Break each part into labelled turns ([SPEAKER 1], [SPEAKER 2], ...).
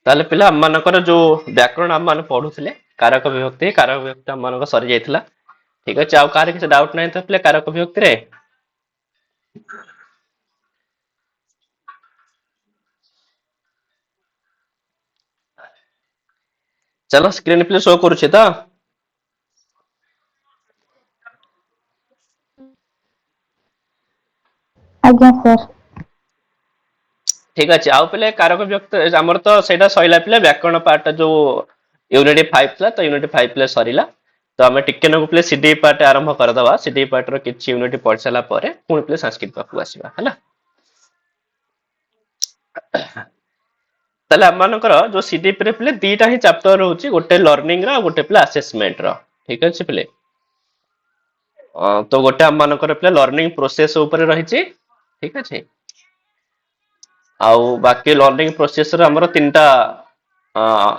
[SPEAKER 1] ତାହେଲେ ପିଲା ଆମ ମାନଙ୍କର ଯୋଉ ବ୍ୟାକରଣ ଆମ ମାନେ ପଢୁଥିଲେ कारक विभक्ति ଆମ ମାନଙ୍କ ସରି ଯାଇଥିଲା। ଠିକ ଅଛି, ଆଉ କାହାର କିଛି ଡାଉଟ ନାହିଁ ତ ପିଲା कारक ବିଭକ୍ତିରେ? चलो स्क्रीन प्ले शो करुଛି ତ?
[SPEAKER 2] आज्ञा सर।
[SPEAKER 1] ठीक अच्छे आउ पे कारक विभक्ति आमर तो सहीटा सैला पे व्याकरण पार्ट जो यूनिट 5 था तो यूनिट 5 पे सरीला तो आम टिके नगु पे सीडी पार्ट आरंभ करदवा सीडी पार्ट रो किछि यूनिट पढ़ सारा पर पुणी पे संस्कृत पाखु आसीबा हला। ताले आमनकर जो सीडी पे दीटा ही चैप्टर रहउची गोटे लर्निंग रो गोटे पे असेसमेंट रो। ठीक अछि पे तो गोटे आमनकर पे लर्निंग प्रोसेस ऊपर रहिछि। ठीक अछि, आउ बाकी लर्निंग प्रोसेस रो हमर तीनटा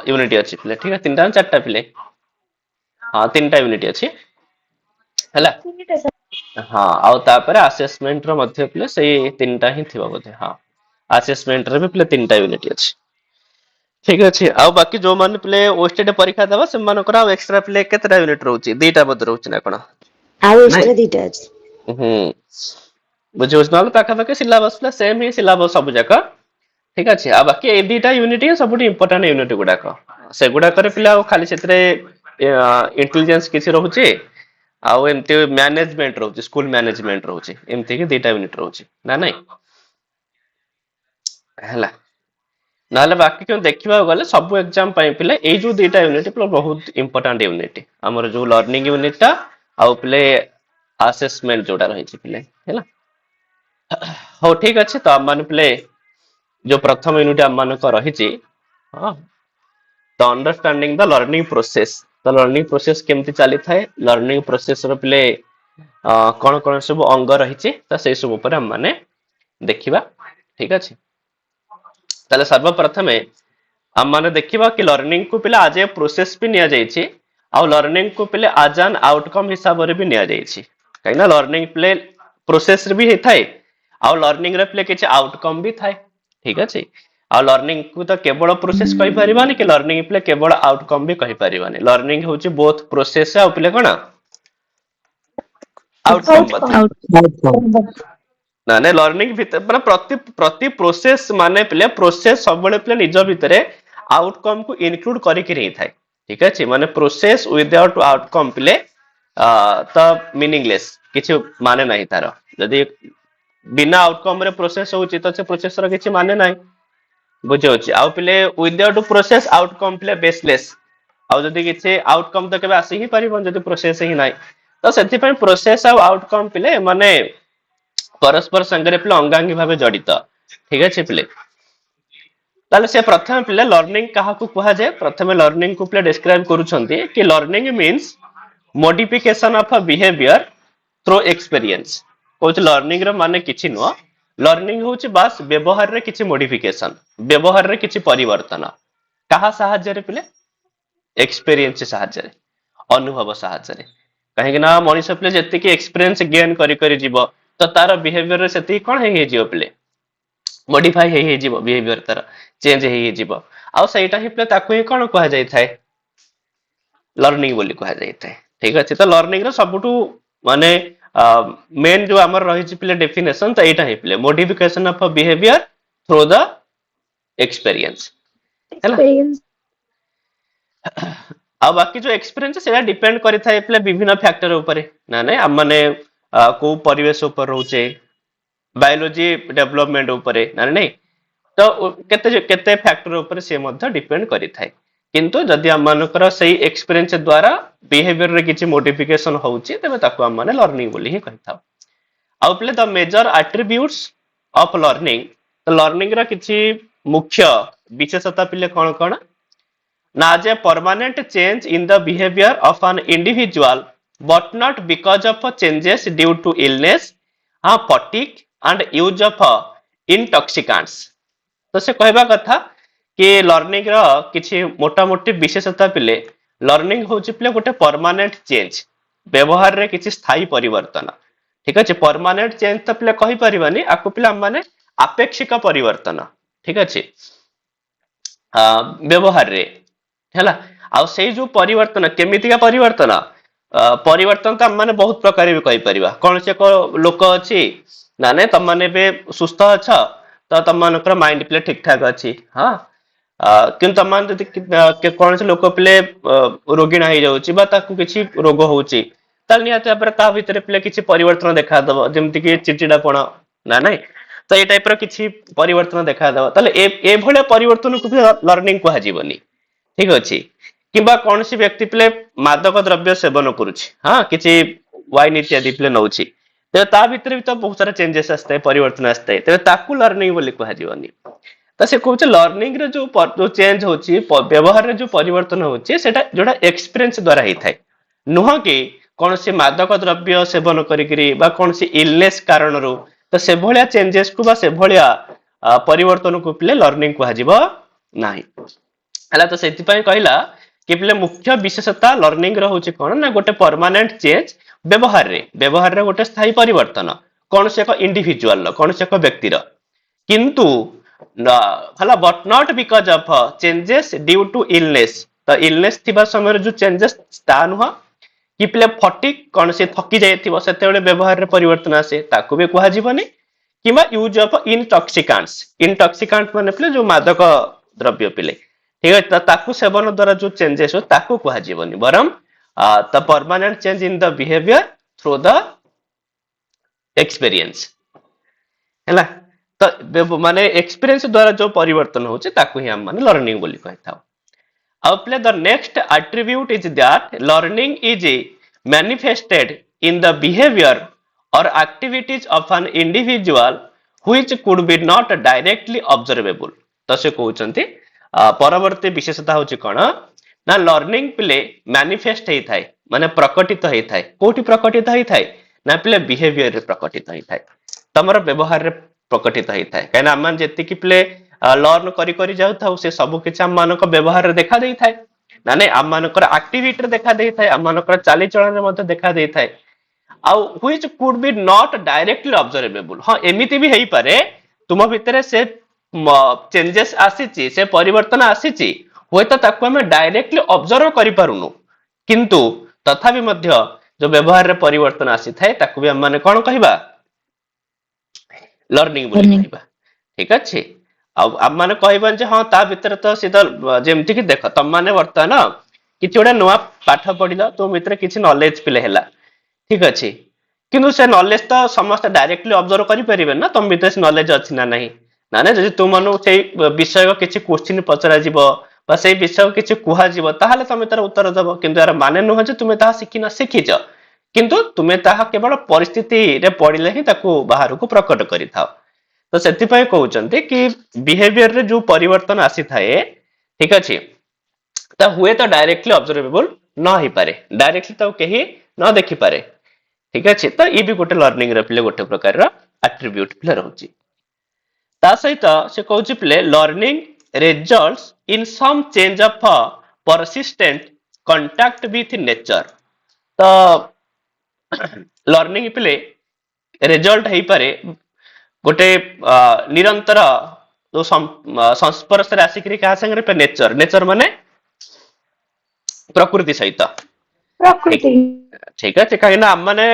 [SPEAKER 1] यूनिट अछि पिले। ठीक है, तीनटा चारटा पिले? हाँ तीनटा यूनिट अछि हला। हाँ आउ तापर असेसमेंट रो मध्य पिले सेही तीनटा ही थिबो बोधे। हाँ असेसमेंट रे भी पिले तीनटा यूनिट अछि। ठीक अछि, आउ बाकी जो मान पिले ओस्टेड परीक्षा दबा से मानकर आउ एक्स्ट्रा पिले केतेटा यूनिट रहउची? दुईटा बद रहउची ना कोन?
[SPEAKER 3] आउ एक्स्ट्रा दीटा अछि।
[SPEAKER 1] बुझियो नल पाखा पाखी सिलेबस पिले सेम ही सिलेबस सब जाका। ठीक अच्छे, आ बाकी ए दुईटा यूनिट ही सब इंपोर्टेंट यूनिट गुड़ाक से गुड़ाक पिला खाली से इंटेलिजेंस किसी रोचे आउ एमती मैनेजमेंट रोचे स्कूल मैनेजमेंट रोचे एमती की दुईटा यूनिट रोचे ना नहीं हैला। ना बाकी क्यों देखा गले सब एग्जाम पिले ए जो दुईटा यूनिट पिला बहुत इंपोर्टेंट यूनिट आमर जो लर्निंग यूनिटा आउ पिले असेसमेंट जोड़ा रही पिले हैला। हो ठीक अच्छे, तो आम पिले जो प्रथम यूनिट आम मानक रही तो अंडरस्टैंडिंग द लर्निंग प्रोसेस। तो लर्निंग प्रोसेस केमती चली थाए, लर्निंग प्रोसेस रो पिले कौन कौन सब अंग रही तो से सब ऊपर हम माने देखिबा। ठीक अच्छे, ताले सर्वप्रथम हम माने देखिबा कि लर्निंग को पिले आज ए प्रोसेस भी निया जायछि आउ लर्निंग को पिले आज एन आउटकम हिसाब रे भी निया जायछि। काई ना लर्निंग पिले प्रोसेस रे भी हे थाए आउ लर्निंग रे पिले किछ आउटकम भी थाए। ठीक अच्छे, आ लर्निंग को तो केवल प्रोसेस कहि परिबानी कि लर्निंग पिले केवल आउटकम भी कहि परिबानी। लर्निंग होची बोथ प्रोसेस आ पिले कोन आउटकम बता ना ने लर्निंग भीतर मतलब प्रति प्रति प्रोसेस माने पिले प्रोसेस सब बळे पिले निज भितरे आउटकम को इंक्लूड करि कि रही थाए। ठीक अच्छे, माने प्रोसेस विदाउट आउटकम पिले तो मीनिंगलेस किछि माने नहीं तार। यदि बिना आउटकम रे प्रोसेस होची तो से प्रोसेस रो किछि माने नहीं बुझे आउ पिले विदाउट प्रोसेस आउटकम पिले बेसलेस आउ जदि किछि आउटकम तो केबे आसी ही परिबन जदि प्रोसेस ही नाही तो सेति पय प्रोसेस आ आउटकम पिले माने परस्पर संगरे पिले अंगांगी भाबे जडित। ठीक अछि पिले, ताले से प्रथम पिले लर्निंग काहा को कहा जाय? प्रथम लर्निंग को पिले डिस्क्राइब करूछंती कि learning means modification of a behaviour through experience. कोच लर्निंग रो माने किछि नो, लर्निंग होची बस व्यवहार रे किछि मॉडिफिकेशन, व्यवहार रे किछि परिवर्तन काहा साहाय्य रे पिले एक्सपीरियंस साहाय्य रे, अनुभव साहाय्य रे। कहीं ना मनीष पिले जति कि एक्सपीरियंस गेन करी करी जीवो तो तार बिहेवियर रे सेति कोन हे जीवो पिले मॉडिफाई हे जीवो बिहेवियर तार चेंज हे जीवो आ सेटा ही पिले ताकू ही कोन कहा जाय थाए लर्निंग बोली कहा जाय थाए। ठीक अछि, तो लर्निंग रो सबटू माने मेन जो हमर रही पिले डेफिनेशन तो एटा ही पिले modification of behaviour through the experience हैला। आ बाकी जो एक्सपीरियंस सेटा डिपेंड करि थाए पिले विभिन्न फैक्टर ऊपर ना नै हम माने को परिवेश ऊपर रहउचे बायोलॉजी डेवलपमेंट ऊपर ना नै तो केते केते फैक्टर ऊपर से मध्ये डिपेंड करि थाए। किंतु जदि हम मानकर सही एक्सपीरियंस द्वारा बिहेवियर रे किछि मॉडिफिकेशन होउची तबे ताको हम माने लर्निंग बोली ही कहथाउ। आ पिले the major attributes of learning, तो लर्निंग रा किछि मुख्य विशेषता पिले कोन कोन ना as a permanent change in the behavior of an individual but not because of changes due to illness, fatigue and use of intoxicants। तो से कहबा कथा कि लर्निंग रो किछि मोटा मोटी विशेषता पिले लर्निंग होची पिले गोटे परमानेंट चेंज व्यवहार रे किछि स्थायी परिवर्तन ठीक अछि परमानेंट चेंज तो पिले कहि परिबानी आकु पिले माने आपेक्षिक परिवर्तन ठीक अछि व्यवहार रे हैला आ सेई जो परिवर्तन केमितिका परिवर्तन परिवर्तन तो माने बहुत प्रकार भी कहि परिबा कोन से को लोक अछि ना ने तम माने बे सुस्थ अछ तो तम मानकर माइंड प्ले ठीक ठाक अछि हां किंतु तम मान जति कोन से लोक प्ले रोगिणा हो जाउची बा ताकू किछि रोग होउची ताल निहाते पर ता भितरे प्ले किछि परिवर्तन देखा दबो जेमति कि चिचिडापण ना नै तो ए टाइप रो किछि परिवर्तन देखा दबो ताले ए भले परिवर्तन को लर्निंग कहा जीवनी ठीक अछि किबा कोनसी व्यक्ति प्ले मादक द्रव्य सेवन करूची हां किछि वाइन इत्यादि प्ले नउची ते ता भितरे भी तो बहुत सारा चेंजेस आस्ते परिवर्तन आस्ते ते ताकू लर्निंग बोली कहा जीवनी तो से कहूँ लर्निंग रे जो चेंज होची व्यवहार रे जो परिवर्तन होची सेटा जोटा एक्सपीरियंस द्वारा ही थाए नुह कि कौन से मादक द्रव्य सेवन करिकरी बा कौन से इलनेस कारण रो तो से भलिया चेंजेस को बा से भलिया परिवर्तन को पिले लर्निंग कहा जीवो नाही हला तो सेति पय कहला कि पिले मुख्य विशेषता लर्निंग रो होची कोन ना गोटे परमानेंट चेंज व्यवहार रे गोटे स्थायी परिवर्तन कौन से एक इंडिविजुअल कौन से एक व्यक्ति रो किंतु हला but not because of changes due to illness तो इलनेस थिबा समय जो चेंजेस ता नुह कि प्ले फटिक कौन से थकी जाइथिबो सेतेबेले व्यवहार रे परिवर्तन आसे ताकू भी कहा जीवनी किबा यूज ऑफ इंटॉक्सिकांट माने प्ले जो मादक द्रव्य पिले ठीक है ताकू सेवन द्वारा जो चेंजेस हो ताकू कहा जीवनी बरम the permanent change in the behaviour through the experience हैला तो माने एक्सपीरियंस द्वारा जो परिवर्तन होचे ताकू ही हम माने लर्निंग बोली कहथाओ apply the next attribute is that learning is manifested in the behavior or activities of an individual which could be not directly observable तो से कहउचंती परवर्ती विशेषता होची कोन ना लर्निंग प्ले मैनिफेस्ट हेई थाए माने प्रकटित हेई थाए कोठी प्रकटित हेई थाए ना प्ले बिहेवियर रे प्रकटित हेई थाए तमर व्यवहार रे प्रकटित हेई थाए काना आमान जेति कि प्ले लर्न करी करी जाउ थाउ से सब किछ हम मानक व्यवहार रे देखा देई थाए ना नै हम मानकर एक्टिविटी रे देखा देई थाए हम मानकर चाली चलन रे मते देखा देई थाए आ which could be not directly observable हां एमिति भी हेई पारे तुम भितरे से चेंजेस आसीची से परिवर्तन आसीची होय तो ताकू हम डायरेक्टली ऑब्जर्व करि पारुनु किंतु तथापि मध्य जो व्यवहार रे परिवर्तन आसी थाए ताकू भी हम माने कोन कहिबा लर्निंग बोली कहिबा ठीक अछि हम माने कहबन जे हां ता भितर तो सीधा जेमति कि देख तम माने वर्तमान किछि ओडा नवा पाठ पढिला तो मित्र किछि नॉलेज पिले हैला ठीक अछि किंतु से नॉलेज तो समस्त डायरेक्टली ऑब्जर्व करि परिबे ना तम भितर से नॉलेज अछि ना नाही ना ने जदि तुम मनु से विषय किछि क्वेश्चन पचरा जिवो बा से विषय किछि कुहा जिवो ताहाले तमे तार उत्तर देबो किंतु यार माने न हो जे तुमे ता सिखिना सिखिज किंतु तुमे ताहा केवल परिस्थिति रे पडिले ही ताकू बाहर को प्रकट करि थाओ तो सेति पय कहउचंती कि बिहेवियर रे जो परिवर्तन आसी थाए ठीक अछि ता हुए तो डायरेक्टली ऑब्जर्वेबल न ही पारे डायरेक्टली तो केही न देखि पारे ठीक अछि तो ई भी गोटे लर्निंग रे प्ले गोटे प्रकार रा एट्रिब्यूट प्ले रहउची ता सहित से कहउची प्ले learning results in some change of persistent contact with nature तो लर्निंग प्ले रिजल्ट हेई पारे गोटे निरंतर जो संस्पर्श रे आसिकरी का संगे पे नेचर माने प्रकृति सहित
[SPEAKER 3] प्रकृति
[SPEAKER 1] ठीक है कहीं ना माने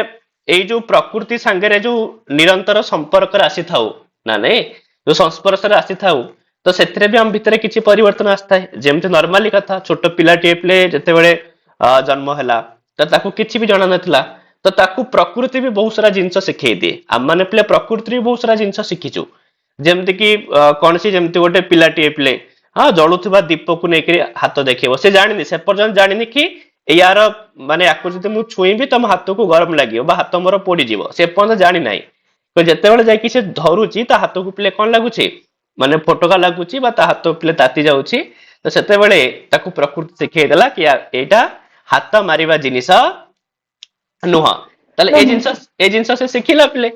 [SPEAKER 1] एई जो प्रकृति संगे रे जो निरंतर संपर्क रे आसी थाउ ना नहीं जो संस्पर्श रे आसी थाउ तो सेथरे भी हम भितरे किछि परिवर्तन आस्ता है जेमते नॉर्मली कथा छोट पिला टेपले जते बेले जन्म हैला तो ताकू किछि भी जणा नथिला तो ताकू प्रकृति भी बहुत सारा जिंस सिखै दिए हम माने प्ले प्रकृति भी बहुत सारा जिंस शिखिचु जेमते कि कोनसी जेमते गोटे पिला टेपले हां जळुथबा दीप को नेकरी हाथ देखिबो से जानिनी से पर्यंत जानिनी कि यार माने आकु जते मु छुईबी तम हाथ को गरम लागियो बा हाथ मोर पोडी जीवो से पर्यंत जानि नाही तो जते बेले जाय कि से धरुची ता हाथ को प्ले कोन लागुची माने फोटोका लागुची बा ता हाथ प्ले ताती जाउची तो सेते बेले ताकू प्रकृति सिखै देला कि एटा हाथ मारिबा जिनिस नुह ताले ए जिनिस से सिखिला प्ले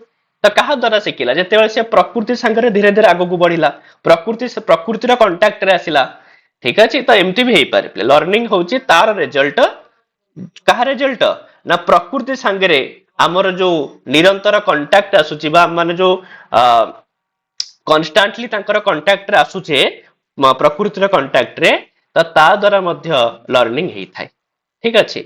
[SPEAKER 1] तो कहा द्वारा सिखिला जते बेले से प्रकृति संगे धीरे धीरे आगो को बढ़िला प्रकृति रो कांटेक्ट रे आसिला ठीक अछि तो एमटी भी हेई पारे प्ले लर्निंग होची तार रिजल्ट कहा रिजल्ट ना प्रकृति सांगे आमर जो निरंतर कंटाक्ट आसुची बा माने जो कन्स्टांटली तांकर कंटाक्ट रे आसुचे प्रकृतिर कंटाक्ट रे तो ता द्वारा मध्य लर्निंग हेई थाए ठीक अछि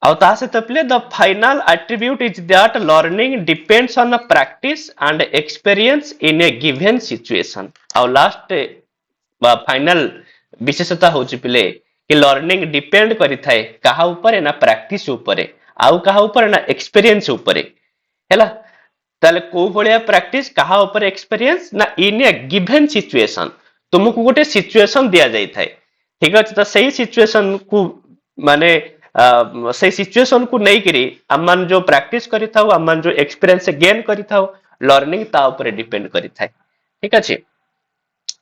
[SPEAKER 1] और ता सहित पिले the final attribute is that learning depends on practice and experience in A given situation और लास्ट फाइनल विशेषता होची पिले कि लर्निंग डिपेंड करि थाए कहा ऊपर ना प्रैक्टिस ऊपर आउ कहा ऊपर ना एक्सपीरियंस ऊपर हैला ताले को भलिया प्रैक्टिस कहा ऊपर एक्सपीरियंस ना इन ए गिवन सिचुएशन तुमको गोटे सिचुएशन दिया जाई थाए ठीक अछि तो सही सिचुएशन को माने से सिचुएशन को नहीं करी अमन जो प्रैक्टिस करि थाउ अमन जो एक्सपीरियंस गेन करि थाउ लर्निंग ता ऊपर डिपेंड करि थाए ठीक अछि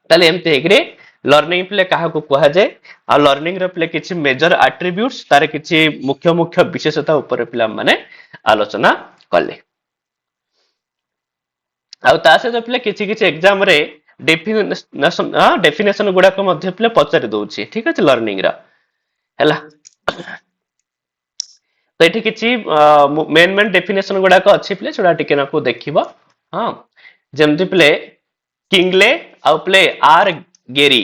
[SPEAKER 1] ताले एमते हेगरे लर्निंग प्ले कहा को कहा जाए आ लर्निंग रे प्ले किछि मेजर एट्रिब्यूट्स तार किछि मुख्य मुख्य विशेषता ऊपर पिला माने आलोचना कले आ ता से प्ले किछि किछि एग्जाम रे डेफिनेशन गुडा को मध्य प्ले पचारि दउछि ठीक अछि लर्निंग रा हैला तो एठी किछि मेन मेन डेफिनेशन गुडा को अछि प्ले छोडा टिके ना को देखिबो हां जेमति प्ले किंगले आउ प्ले आर गेरी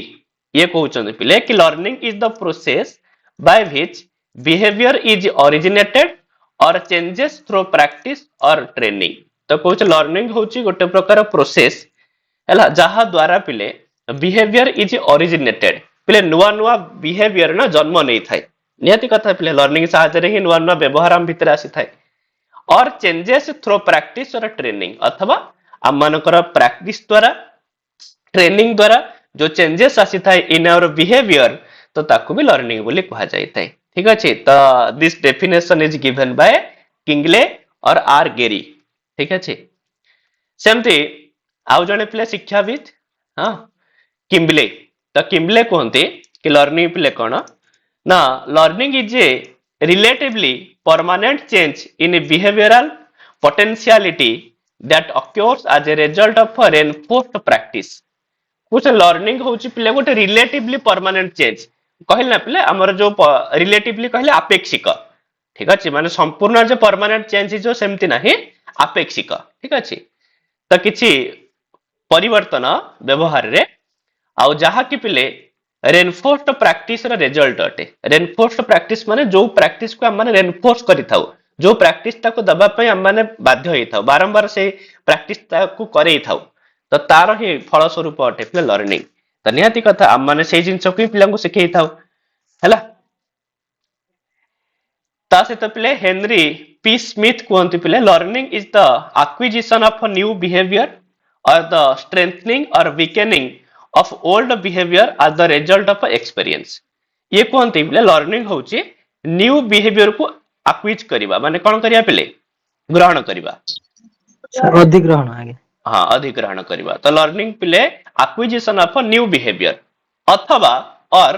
[SPEAKER 1] ये कहउछन प्ले कि learning is the process by which behaviour is originated और चेंजेस थ्रू प्रैक्टिस और ट्रेनिंग तो कहउछ लर्निंग होची गोटे प्रकार प्रोसेस हैला जहा द्वारा पिले बिहेवियर इज ओरिजिनेटेड पिले नुवा नुवा बिहेवियर ना जन्म नै थाए नियति कथा पिले लर्निंग साहाय्य रे ही नुवा नुवा व्यवहार हम भीतर आसी थाए और चेंजेस थ्रू प्रैक्टिस और ट्रेनिंग अथवा हम मानकर प्रैक्टिस द्वारा ट्रेनिंग द्वारा जो चेंजेस आसी थाए इन आवर बिहेवियर तो ताकू भी लर्निंग बोली कहा जाय थाए ठीक अछि तो this definition is given by Kingsley और आर गेरी ठीक अछि सेमती आउ जने पिले शिक्षाविद हां किम्बले तो किम्बले कहते कि लर्निंग पिले कोन ना learning is A relatively permanent change in behavioural potentiality that occurs as a result of a reinforced practice कुछ लर्निंग होची पिले गोटे रिलेटिवली परमानेंट चेंज कहले ना पिले हमर जो रिलेटिवली कहले अपेक्षिक ठीक अछि माने संपूर्ण जो परमानेंट चेंज जो सेमति नाही अपेक्षिक ठीक अछि तो किछि परिवर्तन व्यवहार रे आउ जहा कि पिले रेनफोर्स्ड प्रैक्टिस रा रिजल्ट अटे रेनफोर्स्ड प्रैक्टिस माने जो प्रैक्टिस को हम माने रेनफोर्स करि थाउ जो प्रैक्टिस ताको दबा पय हम माने बाध्य होई थाउ बारंबार से प्रैक्टिस ताको करई थाउ तो तार ही फल स्वरूप अटे पिले लर्निंग तो निहाती कथा हम माने से जिंस को पिला को सिखै थाउ हैला ता से तो पिले हेनरी पी स्मिथ कहंती पिले learning is the acquisition of a new behaviour or the strengthening or weakening of old behaviour as the result of experience ये कहंती पिले लर्निंग होची न्यू बिहेवियर को एक्विज करिबा माने कोन करिया पिले ग्रहण करिबा
[SPEAKER 2] अधिग्रहण आगे
[SPEAKER 1] हाँ अधिग्रहण करिबा तो लर्निंग पिले acquisition of a new behaviour अथवा और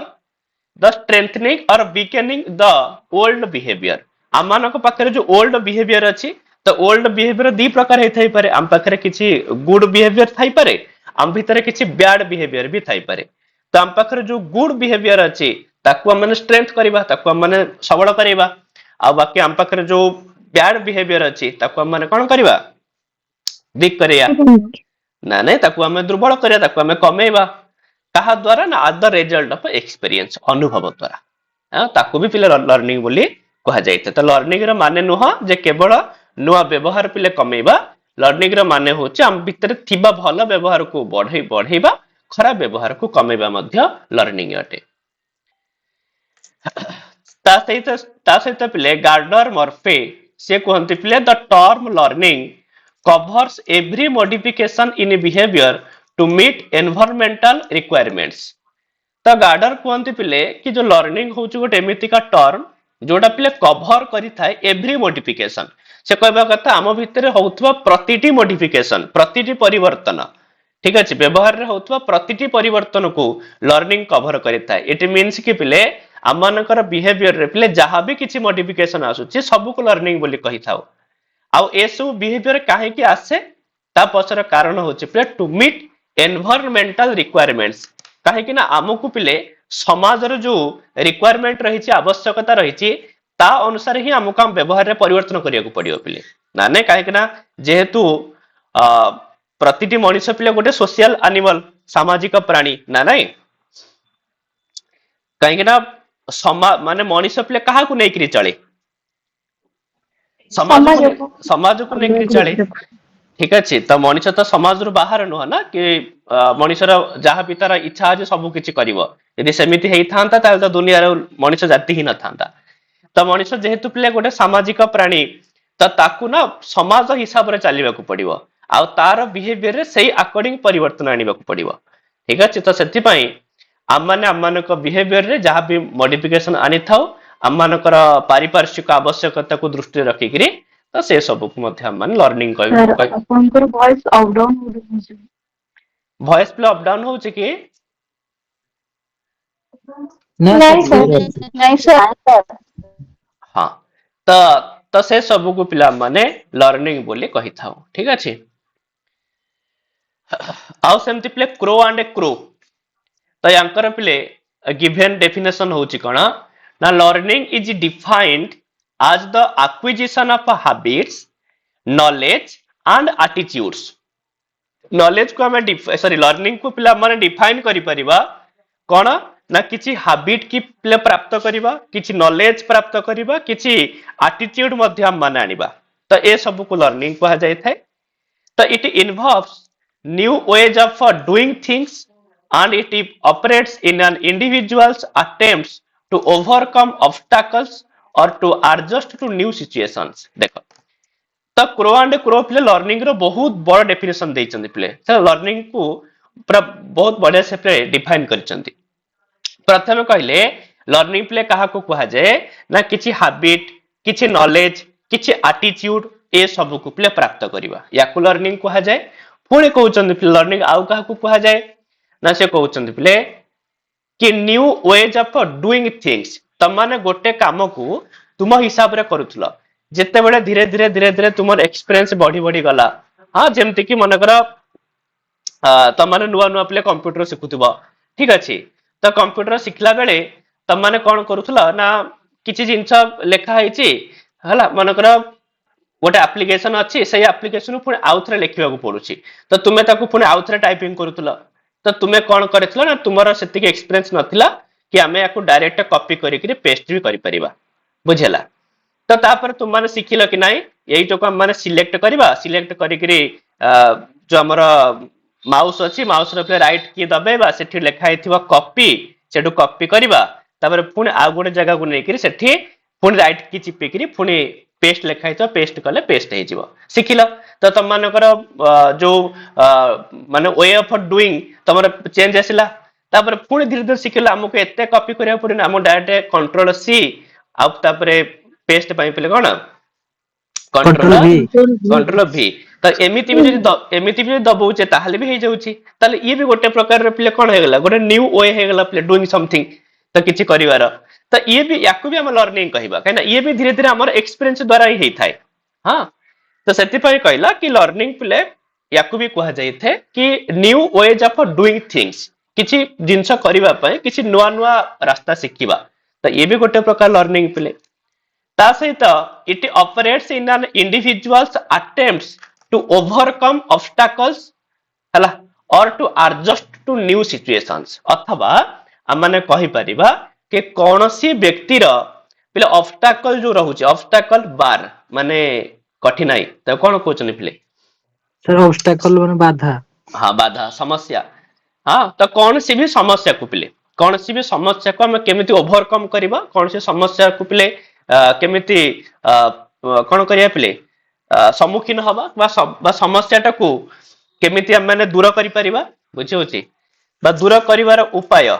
[SPEAKER 1] the strengthening or वीकेनिंग the old behaviour आमानक पाखरे जो ओल्ड बिहेवियर अछि तो ओल्ड बिहेवियर दी प्रकार हेथाई पारे आम पाखरे किछि गुड बिहेवियर थाई पारे आम भितरे किछि बैड बिहेवियर भी थाई पारे तो आम पाखरे जो गुड बिहेवियर अछि ताकू हम माने स्ट्रेंथ करिबा ताकू हम माने सबल करिबा आ बाकी आम पाखरे जो बैड बिहेवियर अछि ताकू हम माने कोन करिबा वीक करिया ना नहीं ताकू हमें दुर्बल करिया ताकू हमें कमेबा कहा द्वारा ना as the result of experience अनुभव द्वारा ताकू भी पिले लर्निंग बोली कहा जायते तो लर्निंग रो माने नुह जे केवल नुआ व्यवहार पिले कमेबा लर्निंग रो माने होची हम भितर थिबा भलो व्यवहार को बढ़ेबा खराब व्यवहार को कमेबा मध्य लर्निंग अटे ता सहित पिले गार्डनर मर्फे से कहंती पिले the term learning covers every modification in behavior to meet environmental requirements तो गार्डर कहंती पिले कि जो लर्निंग होची गोटे एमिति का टर्म जोटा पिले कवर करि थाए एवरी मॉडिफिकेशन से कहबा कथा हम भितर होउतबा प्रतिटी मॉडिफिकेशन प्रतिटी परिवर्तन ठीक अछि व्यवहार रे होउतबा प्रतिटी परिवर्तन को लर्निंग कवर करि थाए इट मींस कि पिले आमानकर बिहेवियर रे पिले जहां भी किछि मॉडिफिकेशन आसुची सब को लर्निंग बोली कहि थाओ आउ ए सब बिहेवियर काहे कि आसे ता पछर कारण होचे प्ले टू मीट एनवायरमेंटल रिक्वायरमेंट्स काहे कि ना हमकु पिले समाज रो जो रिक्वायरमेंट रहिछि आवश्यकता रहिछि ता अनुसार ही हमको हम व्यवहार रे परिवर्तन करिया को पड़ियो पिले ना ने काहे ना जेहेतु प्रतिटी मनुष्य पिले गोटे सोशल एनिमल सामाजिक प्राणी ना नहीं कहीं ना माने मनुष्य पिले कहा को नहीं करी चले समाज को नहीं करी चले ठीक अच्छे तो मनुष्य तो समाज रु बाहर नुह ना कि मनुष्यर जहाँ भी तार इच्छा अच्छे सब किसी कर यदि सेमिति होता तो दुनिया मनुष्य जाति ही न था तो मनुष्य जेहेतु पिले गोटे सामाजिक प्राणी तो ताकू ना समाज हिसाब से चलने को पड़ो आउ तार बिहेवियर रे सही अकॉर्डिंग परिवर्तन आने को पड़ो ठीक अच्छे तो से आम मैंने आम बिहेवियर रे जहाँ भी मॉडिफिकेशन आनी था आम मानकर पारिपार्श्विक आवश्यकता को दृष्टि रखिक तो से सब को learning
[SPEAKER 4] voice up down
[SPEAKER 1] voice play up down होची कि
[SPEAKER 4] नहीं सर नहीं सर
[SPEAKER 1] हाँ तो तो से सब को पिला माने लर्निंग बोली कही था ठीक अच्छे आउ सेमती प्ले क्रो एंड क्रो तो यांकर पिले गिवन डेफिनेशन होची कोना ना learning is defined as the acquisition of habits knowledge and attitudes knowledge को हमें सॉरी लर्निंग को पिला माने डिफाइन करि परिबा कोन ना किछि हैबिट की पिला प्राप्त करिबा किछि नॉलेज प्राप्त करिबा किछि एटीट्यूड मध्ये हम माने आनिबा तो ए सब को लर्निंग कहा जाय थाए तो it involves new ways of doing things and it operates in an individual's attempts to overcome obstacles or to adjust to new situations देखो तो क्रो एंड क्रो प्ले लर्निंग रो बहुत बड़ डेफिनेशन देइचंदी प्ले सर लर्निंग को पूरा बहुत बढ़िया से प्ले डिफाइन करचंदी प्रथम कहले लर्निंग प्ले कहा को कहा जाए ना किछि हैबिट किछि नॉलेज किछि एटीट्यूड ए सब को प्ले प्राप्त करबा या को लर्निंग कहा जाए पुणी कहउचंदी प्ले लर्निंग आउ कहा को कहा जाए ना से कहउचंदी प्ले कि new ways of doing things तमाने गोटे काम को तुम हिसाब रे करूथलो जेते बेले धीरे धीरे धीरे धीरे तुमर एक्सपीरियंस बढ़ी बढ़ी गला हां जेमति कि मन कर तमाने नुवा नुवा प्ले कंप्यूटर सिखुथबो ठीक अछि तो कंप्यूटर सिखला बेले तमाने कोन करूथलो ना किछि जिंस लेखा हैछि हला मन कर गोटे एप्लिकेशन अछि सेही एप्लिकेशन पुଣି आउथरे लेखिबा को पडुछि तो तुमे ताको पुଣି आउथरे टाइपिंग करूथलो तो तुमे कोन करथिलो ना तुमरो सेतिके एक्सपीरियंस नथिला कि आमे याको डायरेक्ट कॉपी करिकरी पेस्ट भी करि परिबा बुझेला तो तापर तुम माने सिखिलो कि नाही एई तो हम माने सिलेक्ट करबा सिलेक्ट करिकरी जो हमर माउस अछि माउस रे राइट की दबेबा सेठी लेखा हेथिबा कॉपी सेठु कॉपी करबा तापर पुणी आ गोटे जगह को नेकरी सेठी पुणी राइट की चिपिकरी पुणी पेस्ट लेखा हेतो पेस्ट कले पेस्ट हे जिवो सिखिलो तो तुम मानकर जो माने वे ऑफ डूइंग तमर चेंज आसिला तापर पुणी धीरे धीरे सिखिला हमको एते कॉपी करिया पड़े हम डायरेक्ट कंट्रोल सी आ तापर पेस्ट पाई पले कोन कंट्रोल भी तो एमिति भी दबौचे ताहले भी हे जाउची ताले ये भी गोटे प्रकार रे प्ले कोन हे गेला गोटे न्यू वे हे गेला प्ले डूइंग समथिंग तो किछि करिवार तो ये भी याकू भी हम लर्निंग कहिबा काना ये भी धीरे धीरे हमर एक्सपीरियंस द्वारा ही हेइ थाए हां तो सेति पय कहला कि लर्निंग प्ले याकू भी कहा जाय थे कि new ways of doing things किछि जिंस करिबा पय किछि नुवा नुवा रास्ता सिखिबा तो ये भी गोटे प्रकार लर्निंग प्ले ता सहित it operates in an individuals attempts to overcome obstacles हला और to adjust to new situations अथवा हमने कहि परिबा कि कोनोसी व्यक्तिर पिले ऑब्स्टैकल जो रहउची ऑब्स्टैकल बार माने कठिनाई तो कोन कहउचनी पिले
[SPEAKER 2] सर ऑब्स्टैकल माने बाधा
[SPEAKER 1] हां बाधा समस्या हां तो कौन सी भी समस्या को पिले कौन सी भी समस्या को हम केमिति ओवरकम करबा कौन सी समस्या को पिले केमिति कोन करिया पिले सम्मुखीन हबा बा समस्याटा को केमिति हम माने दूर करि परिबा बुझि होची बा दूर करिवार उपाय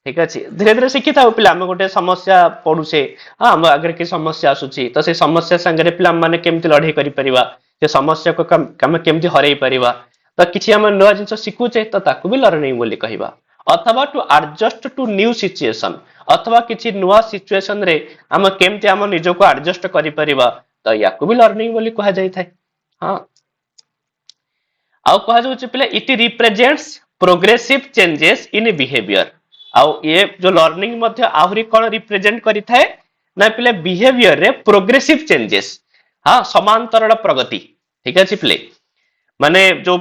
[SPEAKER 1] ठीक अछि धीरे धीरे शिखि था पिला हम गोटे समस्या पडुसे हां हम आगे की समस्या आसुची तो से समस्या संगे पिला माने केमिति लढाई करि परिबा से समस्या को हम केमिति हरै परिबा तो किछि हम नया जिंस सिखुचे तो ताकू भी लर्निंग बोली कहिबा अथवा to adjust to new situation अथवा किछि नया सिचुएशन रे हम केमिति हम निजो को एडजस्ट करि परिबा तो याकू भी लर्निंग बोली कहा जाय थाए हां आउ कहा जाउची पिले it represents progressive changes in behaviour आउ ये जो लर्निंग मध्ये आहुरी कोन रिप्रेजेंट करि थाए ना पिले बिहेवियर रे प्रोग्रेसिव चेंजेस हाँ समांतरण प्रगति ठीक अच्छे पिले माने जो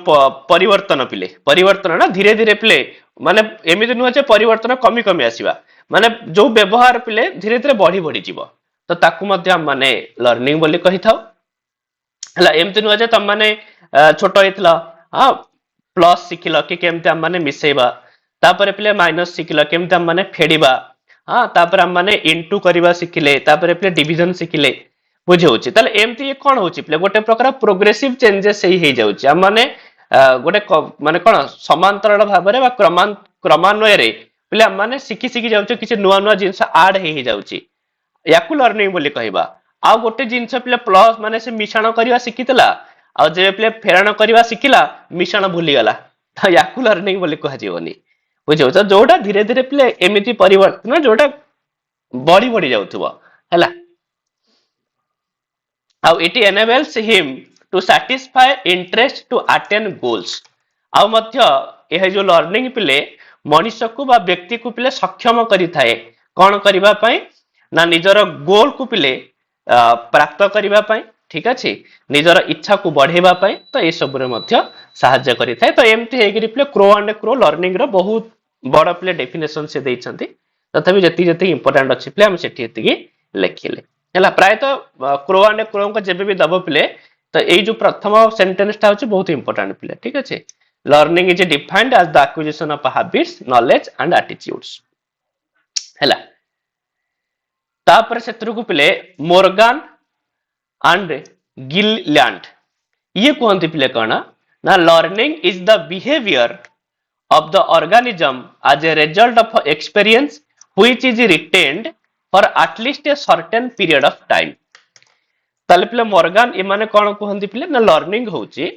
[SPEAKER 1] परिवर्तन पिले परिवर्तन ना धीरे धीरे पिले माने एमिति नुह जे परिवर्तन कमी कमी आसीबा माने जो व्यवहार पिले धीरे धीरे बढ़ी बढ़ी जीव तो ताकू मध्य हम माने लर्निंग बोली कहि थाउ हला एमिति नुह जे तम माने छोट होइतला हां प्लस शिखिल कि केमते हम माने मिसेबा तापरे पिले माइनस शिखिल केमते हम माने फेडिबा हां तापरे हम माने इनटू करबा शिखिले तापरे पिले डिवीजन शिखिले बुझे होची ताले एमती ये कोन होची पिले गोटे प्रकार प्रोग्रेसिव चेंजेस हे जाउची हम माने गोटे माने कोन समांतरण भाबरे बा क्रमान्वय रे पिले हम माने शिखि शिखि जाउची किछि नुवा नुवा जिंस ऐड हे जाउची याकू लर्निंग बोली कहबा आ गोटे जिंस पिले प्लस माने से मिश्रण करबा शिखितला आ जे पिले फेराण करबा शिखिला मिश्रण भूली गला त याकू लर्निंग बोली कह जीवनी बुझे होचा जोटा धीरे धीरे पिले एमिति परिवर्तन जोटा बड़ी बड़ी जाउथबो हैला how it enables him to satisfy interest to attain goals आउ मध्य यह जो लर्निंग पिले मनुष्य को बा व्यक्ति को पिले सक्षम करि थाए कोन करबा पई ना निजर गोल को पिले प्राप्त करबा पई ठीक अछि निजर इच्छा को बढ़ेबा पई तो ए सब रे मध्य सहायता करि थाए तो एमती हे गिरि पिले क्रो एंड क्रो लर्निंग रो बहुत बड़ पिले डेफिनेशन से दैछंती तथापि जति जति इंपोर्टेंट अछि पिले हम सेठी एतिकी लेखिले ହେଲା प्राय तो क्रो एंड क्रो को जेबे भी दबो पिले तो एई जो प्रथम सेंटेंस ता होची बहुत इंपोर्टेंट पिले ठीक अछि learning is defined as the acquisition of habits knowledge and attitudes हैला तापर सेत्रु को पिले मोर्गन एंड गिललैंड ये कहंती पिले कोना ना learning is the behaviour of the organism as a result of experience which is retained for at least a certain period of time ताले पिले मॉर्गन ए माने कोन कहंती पिले ना लर्निंग होची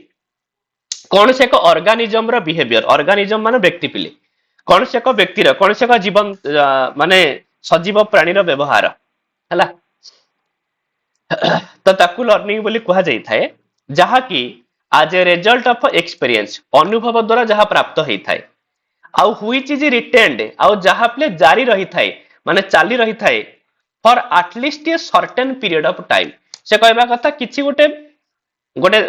[SPEAKER 1] कोन से एक ऑर्गेनिज्म रो बिहेवियर ऑर्गेनिज्म माने व्यक्ति पिले कोन से एक व्यक्ति रो कोन से एक जीवन माने सजीव प्राणी रो व्यवहार हला तो ताकू लर्निंग बोली कहा जाई थाए जहा कि आज ए रिजल्ट ऑफ एक्सपीरियंस अनुभव द्वारा जहा प्राप्त होई थाए आउ व्हिच इज रिटेन्ड आउ जहा पिले जारी रही थाए माने चाली रही थाए for at least a certain period of time से कहबा कथा किछि गोटे गोटे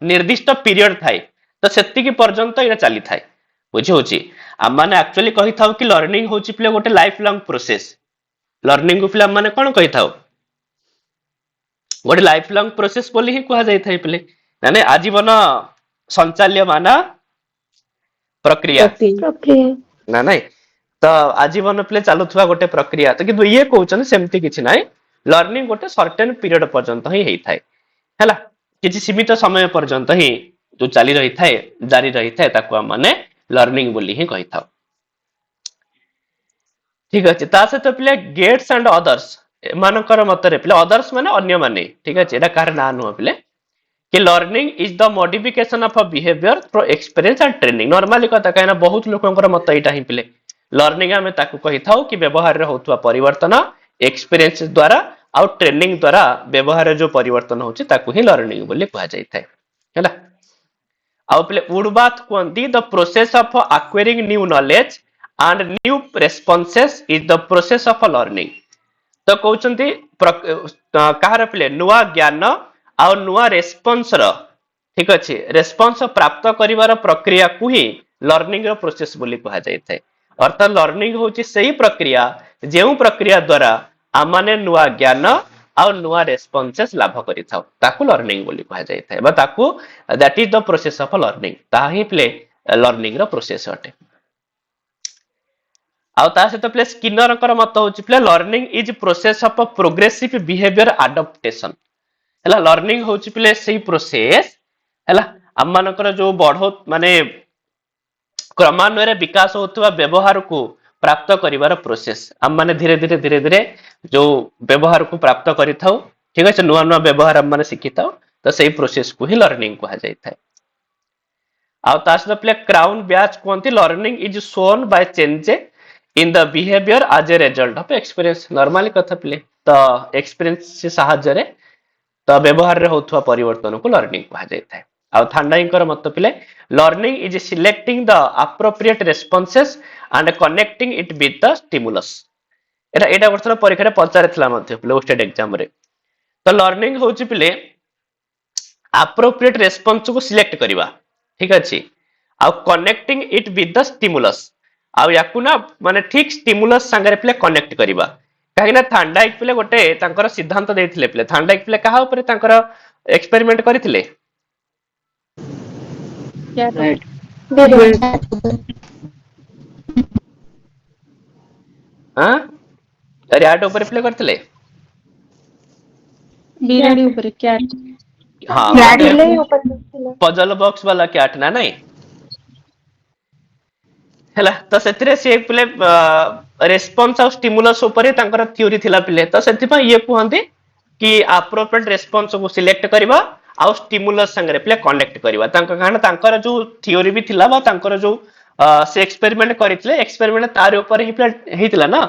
[SPEAKER 1] निर्दिष्ट पीरियड थाए तो सेतिकी पर्यंत इना चाली थाए बुझी होची आ माने एक्चुअली कहि थाउ कि लर्निंग होची पिले गोटे लाइफ लॉन्ग प्रोसेस लर्निंग को पिले माने कोन कहि थाउ गोटे लाइफ लॉन्ग प्रोसेस बोली ही कहा जाई थाए पिले माने आजीवन संचाल्य माना प्रक्रिया ना नहीं तो आजीवन पिले चालुथवा गोटे प्रक्रिया तो किंतु ये कहउछन सेमति किछि नाही लर्निंग गोटे सर्टेन पीरियड पर्यंत ही हेई थाए हैला किछि सीमित समय पर्यंत ही जो चाली रही थाए जारी रही थाए ताको हम माने लर्निंग बोली ही कहि थाउ ठीक अछि ता से तो पिले गेट्स एंड अदर्स मानकर मतरे पिले अदर्स माने अन्य माने ठीक अछि एटा कार ना नो पिले कि learning is the modification of a behaviour through experience and training normally कथा कहना बहुत लोकंकर मत एटा ही पिले लर्निंग हमें ताकू कहि थाउ कि व्यवहार रे होतवा परिवर्तन एक्सपीरियंस द्वारा आ ट्रेनिंग द्वारा व्यवहार जो परिवर्तन होची ताकू ही लर्निंग बोली कहा जाय थाए हैला आ पिले वुडबाथ कोंती the process of acquiring new knowledge and new responses is the process of learning तो कहउचंती कहार पिले नुवा ज्ञान आ नुवा रिस्पांस रो ठीक अछि रिस्पांस प्राप्त करिवार प्रक्रिया को ही लर्निंग रो प्रोसेस बोली कहा जाय थाए अर्थात लर्निंग होची सही प्रक्रिया जेउ प्रक्रिया द्वारा आमाने नुवा ज्ञान आ नुवा रिस्पांसेस लाभ करि थाउ ताकू लर्निंग बोली कहा जाय थाए बा ताकू that is the process of learning ता ही प्ले लर्निंग रो प्रोसेस अटे आ ता से तो प्ले स्किनर कर मत होची play learning is process of progressive behaviour adaptation हला लर्निंग होची प्ले सही प्रोसेस हला हमनकर जो बढ़ो माने क्रमान्वय विकास होतवा व्यवहार को प्राप्त करिवार प्रोसेस हम माने धीरे धीरे धीरे धीरे जो व्यवहार को प्राप्त करि थाउ ठीक अछि नुवा नुवा व्यवहार हम माने सिखि थाउ तो सही प्रोसेस को ही लर्निंग कहा जाय थाए आ तास द प्ले क्राउन बैच कोंती learning is shown by change in the behaviour as a result of experience normally कथा प्ले तो एक्सपीरियंस से सहायता रे तो व्यवहार रे होतवा परिवर्तन को लर्निंग कहा जाय थाए आ थांडाइंकर मत पिले learning is selecting the appropriate responses and connecting it with the stimulus एटा वर्ष परीक्षा पचारिथिला मध्य पिले स्टेट एग्जाम रे। तो लर्निंग होची पिले appropriate response को सिलेक्ट करवा ठीक अच्छे आ connecting it with the stimulus आ याकू ना माने ठीक स्टिमुलस संगे पिले कनेक्ट करवा कहीं ना थांडाइक पिले गोटे तांकर सिद्धांत देथिले पिले थांडाइक पिले कहा ऊपर तांकर एक्सपेरिमेंट करथिले हां रियाट ऊपर पिले करथिले
[SPEAKER 4] बिराड़ी ऊपर कैट
[SPEAKER 1] हां पजल बॉक्स वाला कैट ना नहीं हैला तो सेतिरे से पिले रेस्पॉन्स और स्टिमुलस ऊपर तांकर थ्योरी थिला पिले तो सेति पय ये कहंती कि एप्रोप्रिएट रेस्पॉन्स को सिलेक्ट करबा आ स्टिमुलस संगे पिले कनेक्ट करबा तांकर जो थ्योरी भी थिला बा तांकर जो से एक्सपेरिमेंट करथिले एक्सपेरिमेंट तार ऊपर ही पिले हेतिला ना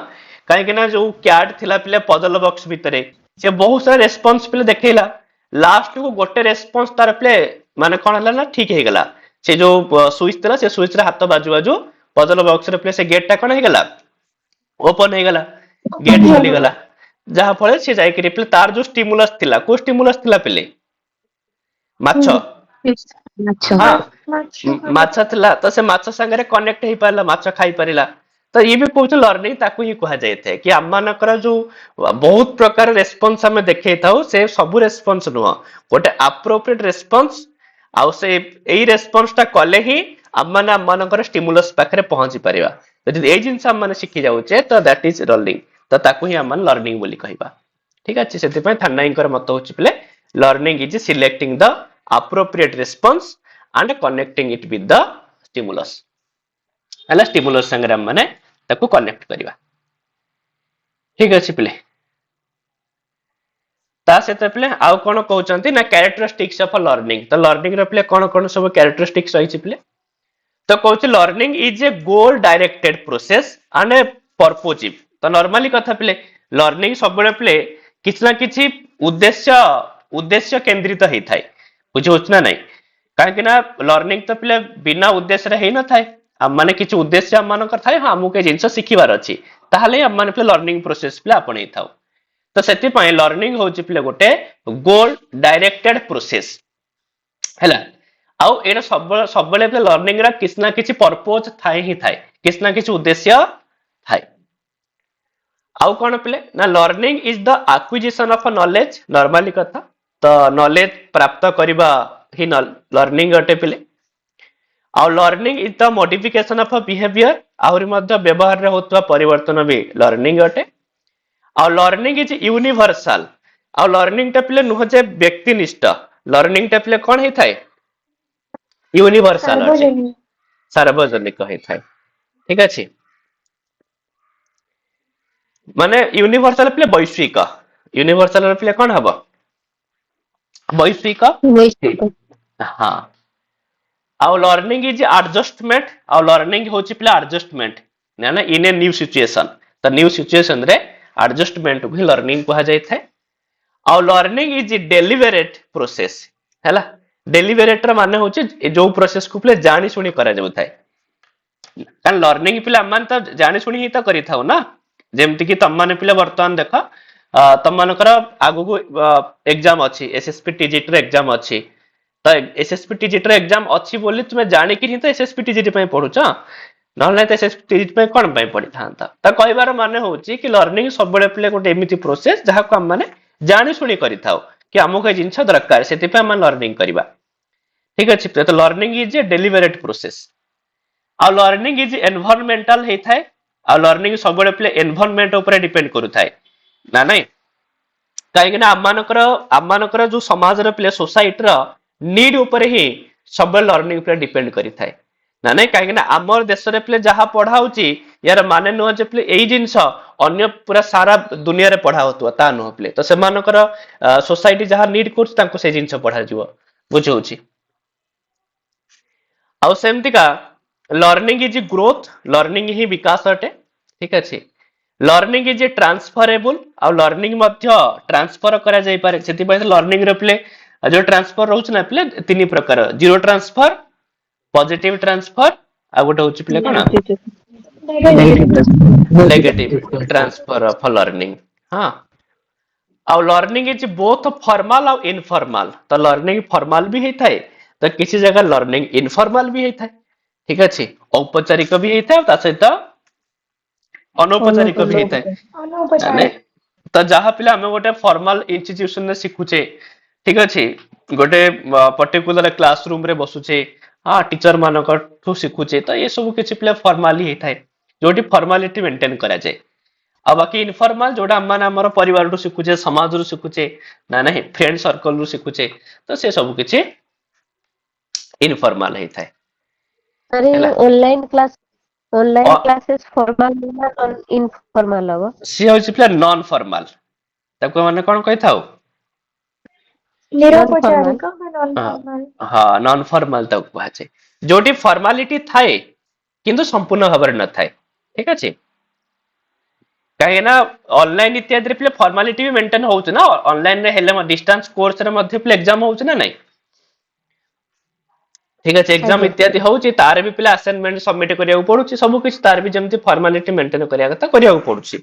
[SPEAKER 1] काहे कि ना जो कैट थिला पिले पजल बॉक्स भितरे से बहुत सारा रेस्पॉन्स पिले देखैला लास्ट को गोटे रेस्पॉन्स तार पिले माने कोन हला ना ठीक हे गेला से जो स्विच थिला से स्विच रे हाथ बाजू बाजू पजल बॉक्स रे प्ले से गेट टा कोन हे गेला ओपन हे गेला गेट खुली गेला जहा फळे से जाय के रिप्ले तार जो स्टिमुलस थिला को स्टिमुलस थिला पिले माछो हां माछा थिला तो से माछो संगे कनेक्ट हे पारला माछो खाई परिला तो ये भी कहू लर्निंग ताकू ही कहा जाय थे कि आमानकर जो बहुत प्रकार रेस्पॉन्स हमें देखे थाउ से सब रेस्पॉन्स नुह गोटे एप्रोप्रिएट रेस्पॉन्स आउ से एई रेस्पॉन्स टा कले ही आमने आमनकर स्टिमुलस पाखरे पहुंची परिबा यदि ए जिंस आमने शिखि जाउचे तो दैट इज लर्निंग तो ताकू ही आमन लर्निंग बोली कहबा ठीक अछि सेति पय थानाइकर मत होछि प्ले learning is selecting the appropriate response and connecting it with the stimulus हला स्टिमुलस संगे माने ताकू कनेक्ट करबा ठीक अछि प्ले ता से प्ले आउ कोन कहउचंती ना कैरेक्टरिस्टिक्स ऑफ लर्निंग तो लर्निंग रे प्ले कोन सब कैरेक्टरिस्टिक्स रहिछि प्ले तो कहउछ learning is a goal directed process and a purposive तो नॉर्मली कथा प्ले लर्निंग सब बळे प्ले किछ ना किछि उद्देश्य केंद्रित हेइ थाय बुझौछ ना नै काहे कि ना लर्निंग तो प्ले बिना उद्देश्य रे हेइ न थाय हम माने किछि उद्देश्य हम मानकर थाय हम के जिंस सिखिबार अछि ताहाले हम माने प्ले लर्निंग प्रोसेस प्ले आपणे थाउ तो सेति पय लर्निंग होछि प्ले गोटे गोल डायरेक्टेड प्रोसेस हैला आउ एटा सब बेले प्ले लर्निंग रा किछ ना किछि पर्पस थाय ही थाय किछ ना किछि उद्देश्य थाय आउ कोन प्ले ना learning is the acquisition of knowledge normally कथा तो नॉलेज प्राप्त करबा ही लर्निंग अटे प्ले आउ learning is the modification of behaviour आउरी मध्ये व्यवहार रे होतवा परिवर्तन भी लर्निंग अटे आउ लर्निंग इज यूनिवर्सल आउ लर्निंग टा प्ले नुह जे व्यक्तिनिष्ठ लर्निंग टा प्ले कोन हे थाय यूनिवर्सल अटे सार्वजनिक हे थाय ठीक अछि माने यूनिवर्सल प्ले वैश्विक यूनिवर्सल प्ले कोन हबो वैश्विक हां आउ लर्निंग इज एडजस्टमेंट आउ लर्निंग होची प्ले एडजस्टमेंट ना इन ए न्यू सिचुएशन तो न्यू सिचुएशन रे एडजस्टमेंट भी लर्निंग कहा जाय थाय आउ लर्निंग इज डेलिबरेट प्रोसेस हैला डेलिबरेट र माने होची जो प्रोसेस को प्ले जानि सुनी करा जाउ थाय कान लर्निंग प्ले हम तो जानि सुनी ही तो करि थाउ ना जेमति कि तम माने प्ले वर्तमान देखो तम मानकर आगु को एग्जाम अछि एसएसपी टीजीटी रे एग्जाम अछि तो एसएसपी टीजीटी रे एग्जाम अछि बोली तुमे जानि कि तो एसएसपी टीजीटी पय पढुछ नहले तो एसएसपी टीजीटी पय कोन पय पढि थांता त कहबार माने होची कि लर्निंग सब बेले प्ले गोटे एमिति प्रोसेस जहा को हम माने जानि सुनी करि थाउ कि हमको ए जिंस दरकार सेति पे हम लर्निंग करबा ठीक अछि तो learning is a deliberate process आ लर्निंग इज एनवायरमेंटल हे थाय आ लर्निंग सब बेले प्ले एनवायरमेंट ऊपर डिपेंड करू थाय ना नहीं काहे कि ना आमानकर जो समाज रे प्ले सोसाइटी रो नीड ऊपर ही सब लर्निंग पे डिपेंड करि थाय ना नहीं काहे कि ना हमर देश रे प्ले जहा पढाउची यार माने न जे प्ले एई जिंस अन्य पूरा सारा दुनिया रे पढा होतवा ता न प्ले तो से मानकर सोसाइटी जहा नीड करछ तांको से जिंस पढा जिवो बुझौची आउ सेमति का लर्निंग इज ग्रोथ लर्निंग ही विकास अटे ठीक अछि लर्निंग इज ट्रांसफरेबल आ लर्निंग मध्य ट्रांसफर करा जाय पारे सेति पय लर्निंग रे प्ले जो ट्रांसफर रहउछ ना प्ले तीन प्रकार जीरो ट्रांसफर पॉजिटिव ट्रांसफर आ गोटे होची play cone negative transfer of learning हाँ आउ लर्निंग इज बोथ फॉर्मल और इनफॉर्मल तो लर्निंग फॉर्मल भी होता है तो किसी जगह लर्निंग इनफॉर्मल भी होता है ठीक अच्छे औपचारिक भी होता है ता सहित अनौपचारिक भी होता है माने तो जहाँ पिला हमें गोटे फॉर्मल इंस्टीट्यूशन में शिखुचे ठीक अच्छे गोटे पर्टिकुलर क्लासरूम रे बसुचे हाँ टीचर मानक ठू शिखुचे तो ये सब किसी पिला फॉर्मली होता है जोटी फॉर्मालिटी मेंटेन करा जाए आ बाकी इनफॉर्मल जोटा आम आमर परिवार शिखुचे समाज रु शिखुचे ना नहीं फ्रेंड सर्कल रु शिखुचे तो से सब किसी इनफॉर्मल होता है
[SPEAKER 5] अरे
[SPEAKER 1] ହେଲା
[SPEAKER 5] ऑनलाइन क्लासेस फॉर्मल ना नॉन इनफॉर्मल हबो
[SPEAKER 1] सी होची पिला नॉन फॉर्मल ताको माने कोन कहताओ
[SPEAKER 4] निरौपचारिक नॉन
[SPEAKER 1] हाँ
[SPEAKER 4] फॉर्मल
[SPEAKER 1] हाँ नॉन फॉर्मल तक कुहाचे जोटी फॉर्मालिटी थाए किंतु संपूर्ण भाବରେ न थाए ठीक अछि कहीं ना ऑनलाइन इत्यादि पे फॉर्मालिटी भी मेंटेन होउछ ना ऑनलाइन रे हेले डिस्टेंस कोर्स रे मध्ये पे एग्जाम होउछ ना नहीं ठीक अछि एग्जाम इत्यादि होउछ तार भी पिला असाइनमेंट सबमिट करिया पड़ुछि सब कुछ तार भी जेमति फॉर्मालिटी मेंटेन करिया कथा करिया पड़ुछि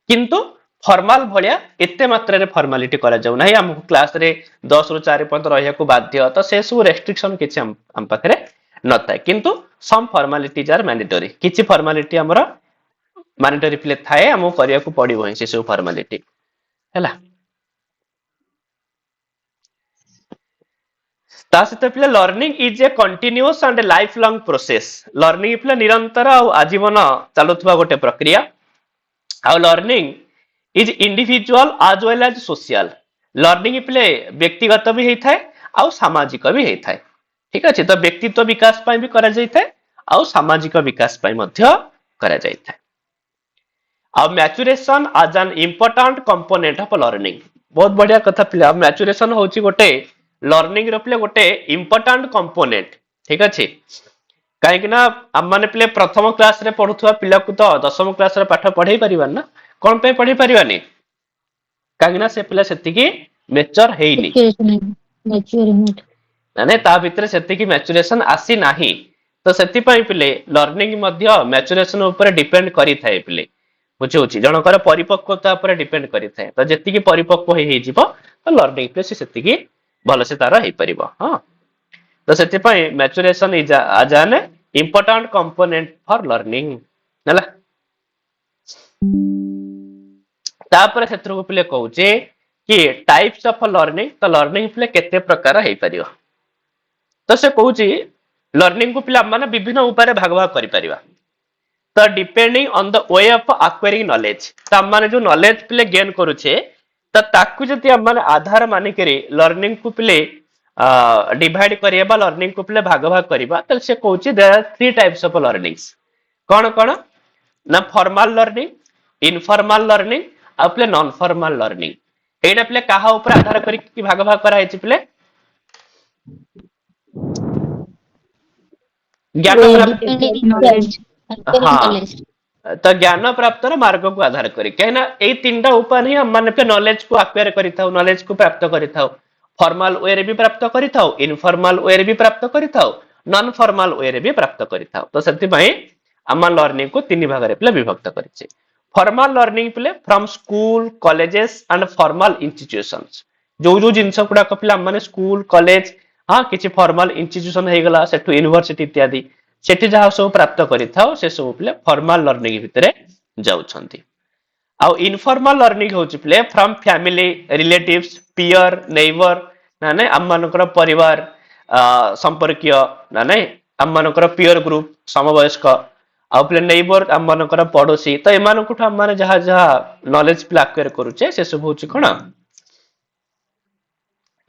[SPEAKER 1] किंतु फॉर्मल भलिया एते मात्रा रे फॉर्मालिटी करा जाउ नाही हम क्लास रे 10 रु 4 पर्यंत रहिया को बाध्य तो से सब रेस्ट्रिक्शन किछि हम पाखरे नता किंतु सम फॉर्मालिटीज आर मैंडेटरी किछि फॉर्मालिटी हमर मैंडेटरी प्ले थाए हम करिया को पड़िबो से सब फॉर्मालिटी हैला ता सहित पिले learning is a continuous and lifelong process learning पिले निरंतर और आजीवन चलुथबा गोटे प्रक्रिया आ learning is individual as well as social learning पिले व्यक्तिगत भी होता है आ सामाजिक भी होता है ठीक अच्छे तो व्यक्तित्व विकास पाई भी करा जाय थाए आ सामाजिक विकास पाई मध्य करा जाय थाए आ maturation as an important component of learning बहुत बढ़िया कथा पिला मैच्योरेशन होची गोटे लर्निंग रो पिले गोटे इंपोर्टेंट कंपोनेंट ठीक अच्छे कहीं ना आम मैंने पिले प्रथम क्लास रे पढ़ुवा पिला को तो दशम क्लास रे पाठ पढ़ाई परिवार ना कौन पे पढ़ी परिवानी कहीं ना से पिला सेतिकी मैच्योर हेइनी माने ता भितर सेतिकी मैच्योरेशन आसी नाही तो सेति पई पिले लर्निंग मध्य मैच्योरेशन ऊपर डिपेंड करी थाए पिले बुझौछि जनकर परिपक्वता ऊपर डिपेंड करी थाए तो जेतिकी परिपक्व हे जिवो तो लर्निंग पे सेतिकी भल से तार हे परिबो हां तो सेति पई maturation is as an important component for learning नला तापर क्षेत्र को पिले कहूचे कि टाइप्स ऑफ लर्निंग तो लर्निंग पिले केते प्रकार हे परियो तो से कहूची लर्निंग को पिला माने विभिन्न उपाय भाग भाग करि परिबा तो depending on the way of acquiring knowledge तो माने जो नॉलेज पिले गेन करूचे तो ताकू जति हम माने आधार माने करी लर्निंग को पिले डिवाइड करियबा लर्निंग को पिले भाग भाग करिबा तो से कहूची there are three types of learnings कोन कोन ना फॉर्मल लर्निंग इनफॉर्मल लर्निंग आ पिले नॉन फॉर्मल लर्निंग एटा पिले काहा ऊपर आधार करी कि भाग भाग करा है पिले ज्ञान प्राप्त हाँ तो ज्ञान प्राप्त मार्ग को आधार करी कहना ए तीनटा उपाय ही हम माने पे नॉलेज को एक्वायर करिथाउ नॉलेज को प्राप्त करिथाउ फॉर्मल वे रे भी प्राप्त करिथाउ इनफॉर्मल वे रे भी प्राप्त करिथाउ नॉन फॉर्मल वे रे भी प्राप्त करिथाउ तो सेति पई हम लर्निंग को तीन भाग रे पिले विभक्त करिছে फॉर्मल लर्निंग पिले from school colleges and formal institutions जो जिनस गुडा पिला माने स्कूल कॉलेज हाँ किसी फॉर्मल इंस्टीट्यूशन हे गला सेठु यूनिवर्सिटी इत्यादि सेठी जहा सब प्राप्त करिथाउ से सब पिले फॉर्मल लर्निंग भितरे जाउछंती आ इनफॉर्मल लर्निंग होची पिले from family relatives peer neighbour नाने हम मानकर परिवार संपर्कीय नाने हम मानकर पीयर ग्रुप समवयस्क आ पिले नेबर हम मानकर पड़ोसी तो एमानकु हम माने जहा जहा नॉलेज पिले एक्वायर करूचे से सब होची कोन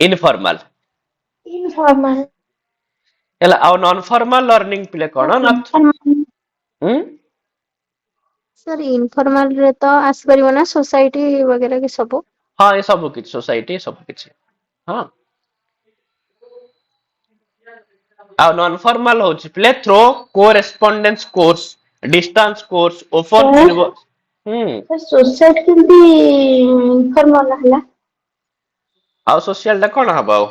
[SPEAKER 1] इनफॉर्मल एला आ नॉन फॉर्मल लर्निंग पिले कोन
[SPEAKER 5] सर इनफॉर्मल रे तो आस परिबो ना सोसाइटी वगैरह के सब
[SPEAKER 1] हाँ ये सब किछ सोसाइटी सब किछ हाँ आ नॉन फॉर्मल होची प्ले through correspondence course distance course open
[SPEAKER 4] sir society केमती इनफॉर्मल हला
[SPEAKER 1] आ सोशल ला कोन हबो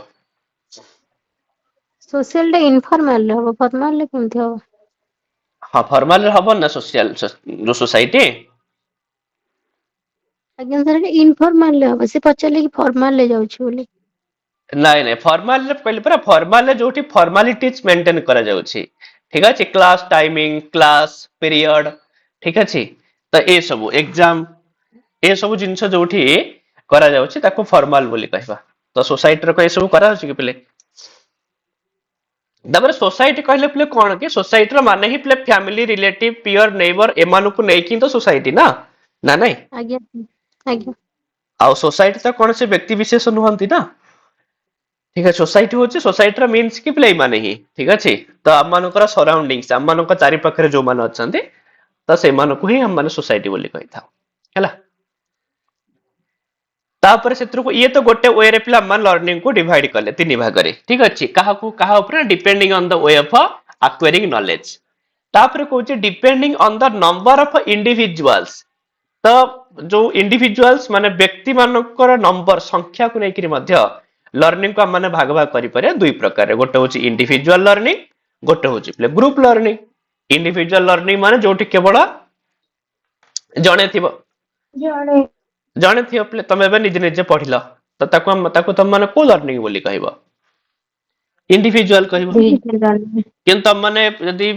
[SPEAKER 5] सोशल डे इनफॉर्मल हो फॉर्मल केमती हो
[SPEAKER 1] हाँ फॉर्मल हब ना सोशल जो सोसाइटी
[SPEAKER 5] ଆଜ୍ଞା ସାର୍ ଇନଫର୍ମାଲ ରେ ହବ, ସେ ପଚାରିଲେ କି ଫର୍ମାଲ ରେ ଯାଉଛି ବୋଲି।
[SPEAKER 1] ନାଇଁ ନାଇଁ ଫର୍ମାଲ ରେ କହିଲେ ପରା ଫର୍ମାଲ ରେ ଯୋଉଠି ଫର୍ମାଲିଟିज मेंटेन करा जाଉଛି ठीक ଅଛି क्लास टाइमिंग क्लास पीरियड ठीक ଅଛି ତ ଏ ସବୁ एग्जाम ଏ ସବୁ ଜିନିଷ ଯୋଉଠି କରା ଯାଉଛି ତାକୁ ଫର୍ମାଲ ବୋଲି କହିବା। ତ सोसाइटी ରେ ଏ ସବୁ କରା ଯାଉଛି କି ପିଲେ ତାପରେ सोसाइटी कहले पिले कौन कि सोसाइटी माने ही पिले फैमिली रिलेटिव पियर नेबर एमानकु नेकी तो सोसाइटी ना ना नहीं
[SPEAKER 5] ଆଜ୍ଞା ଆଜ୍ଞା
[SPEAKER 1] आउ सोसाइटी तो कौन से व्यक्ति विशेष नुहंती ना ठीक है सोसाइटी होची सोसाइटी मीन्स कि पिले माने ही ठीक अछि तो हम मानकर सराउंडिंग्स हम मानकर चारि पाखरे जो मान अछंती तो से मानकु ही हम माने सोसाइटी बोली कहिथा हैला तापर सेत्रु ये तो गोटे वे रे पिला मान लर्निंग को डिवाइड करले तीन भाग रे ठीक अछि काहा ऊपर depending on the way of acquiring knowledge तापर कहूचे depending on the number of individuals तो जो इंडिविजुअल्स माने व्यक्ति मानकर नंबर संख्या को लेकर मध्य लर्निंग को माने भाग भाग करि पारे दुई प्रकार रे गोटे होची इंडिविजुअल लर्निंग गोटे होची पिले ग्रुप लर्निंग इंडिविजुअल लर्निंग माने जोठी केवल जणे थिबो
[SPEAKER 4] जड़े
[SPEAKER 1] जणे थियो पिले तमे बे निजे निजे पढिलो तो ताको तम माने को लर्निंग बोली कहबो इंडिविजुअल कहबो किंतु तम माने यदि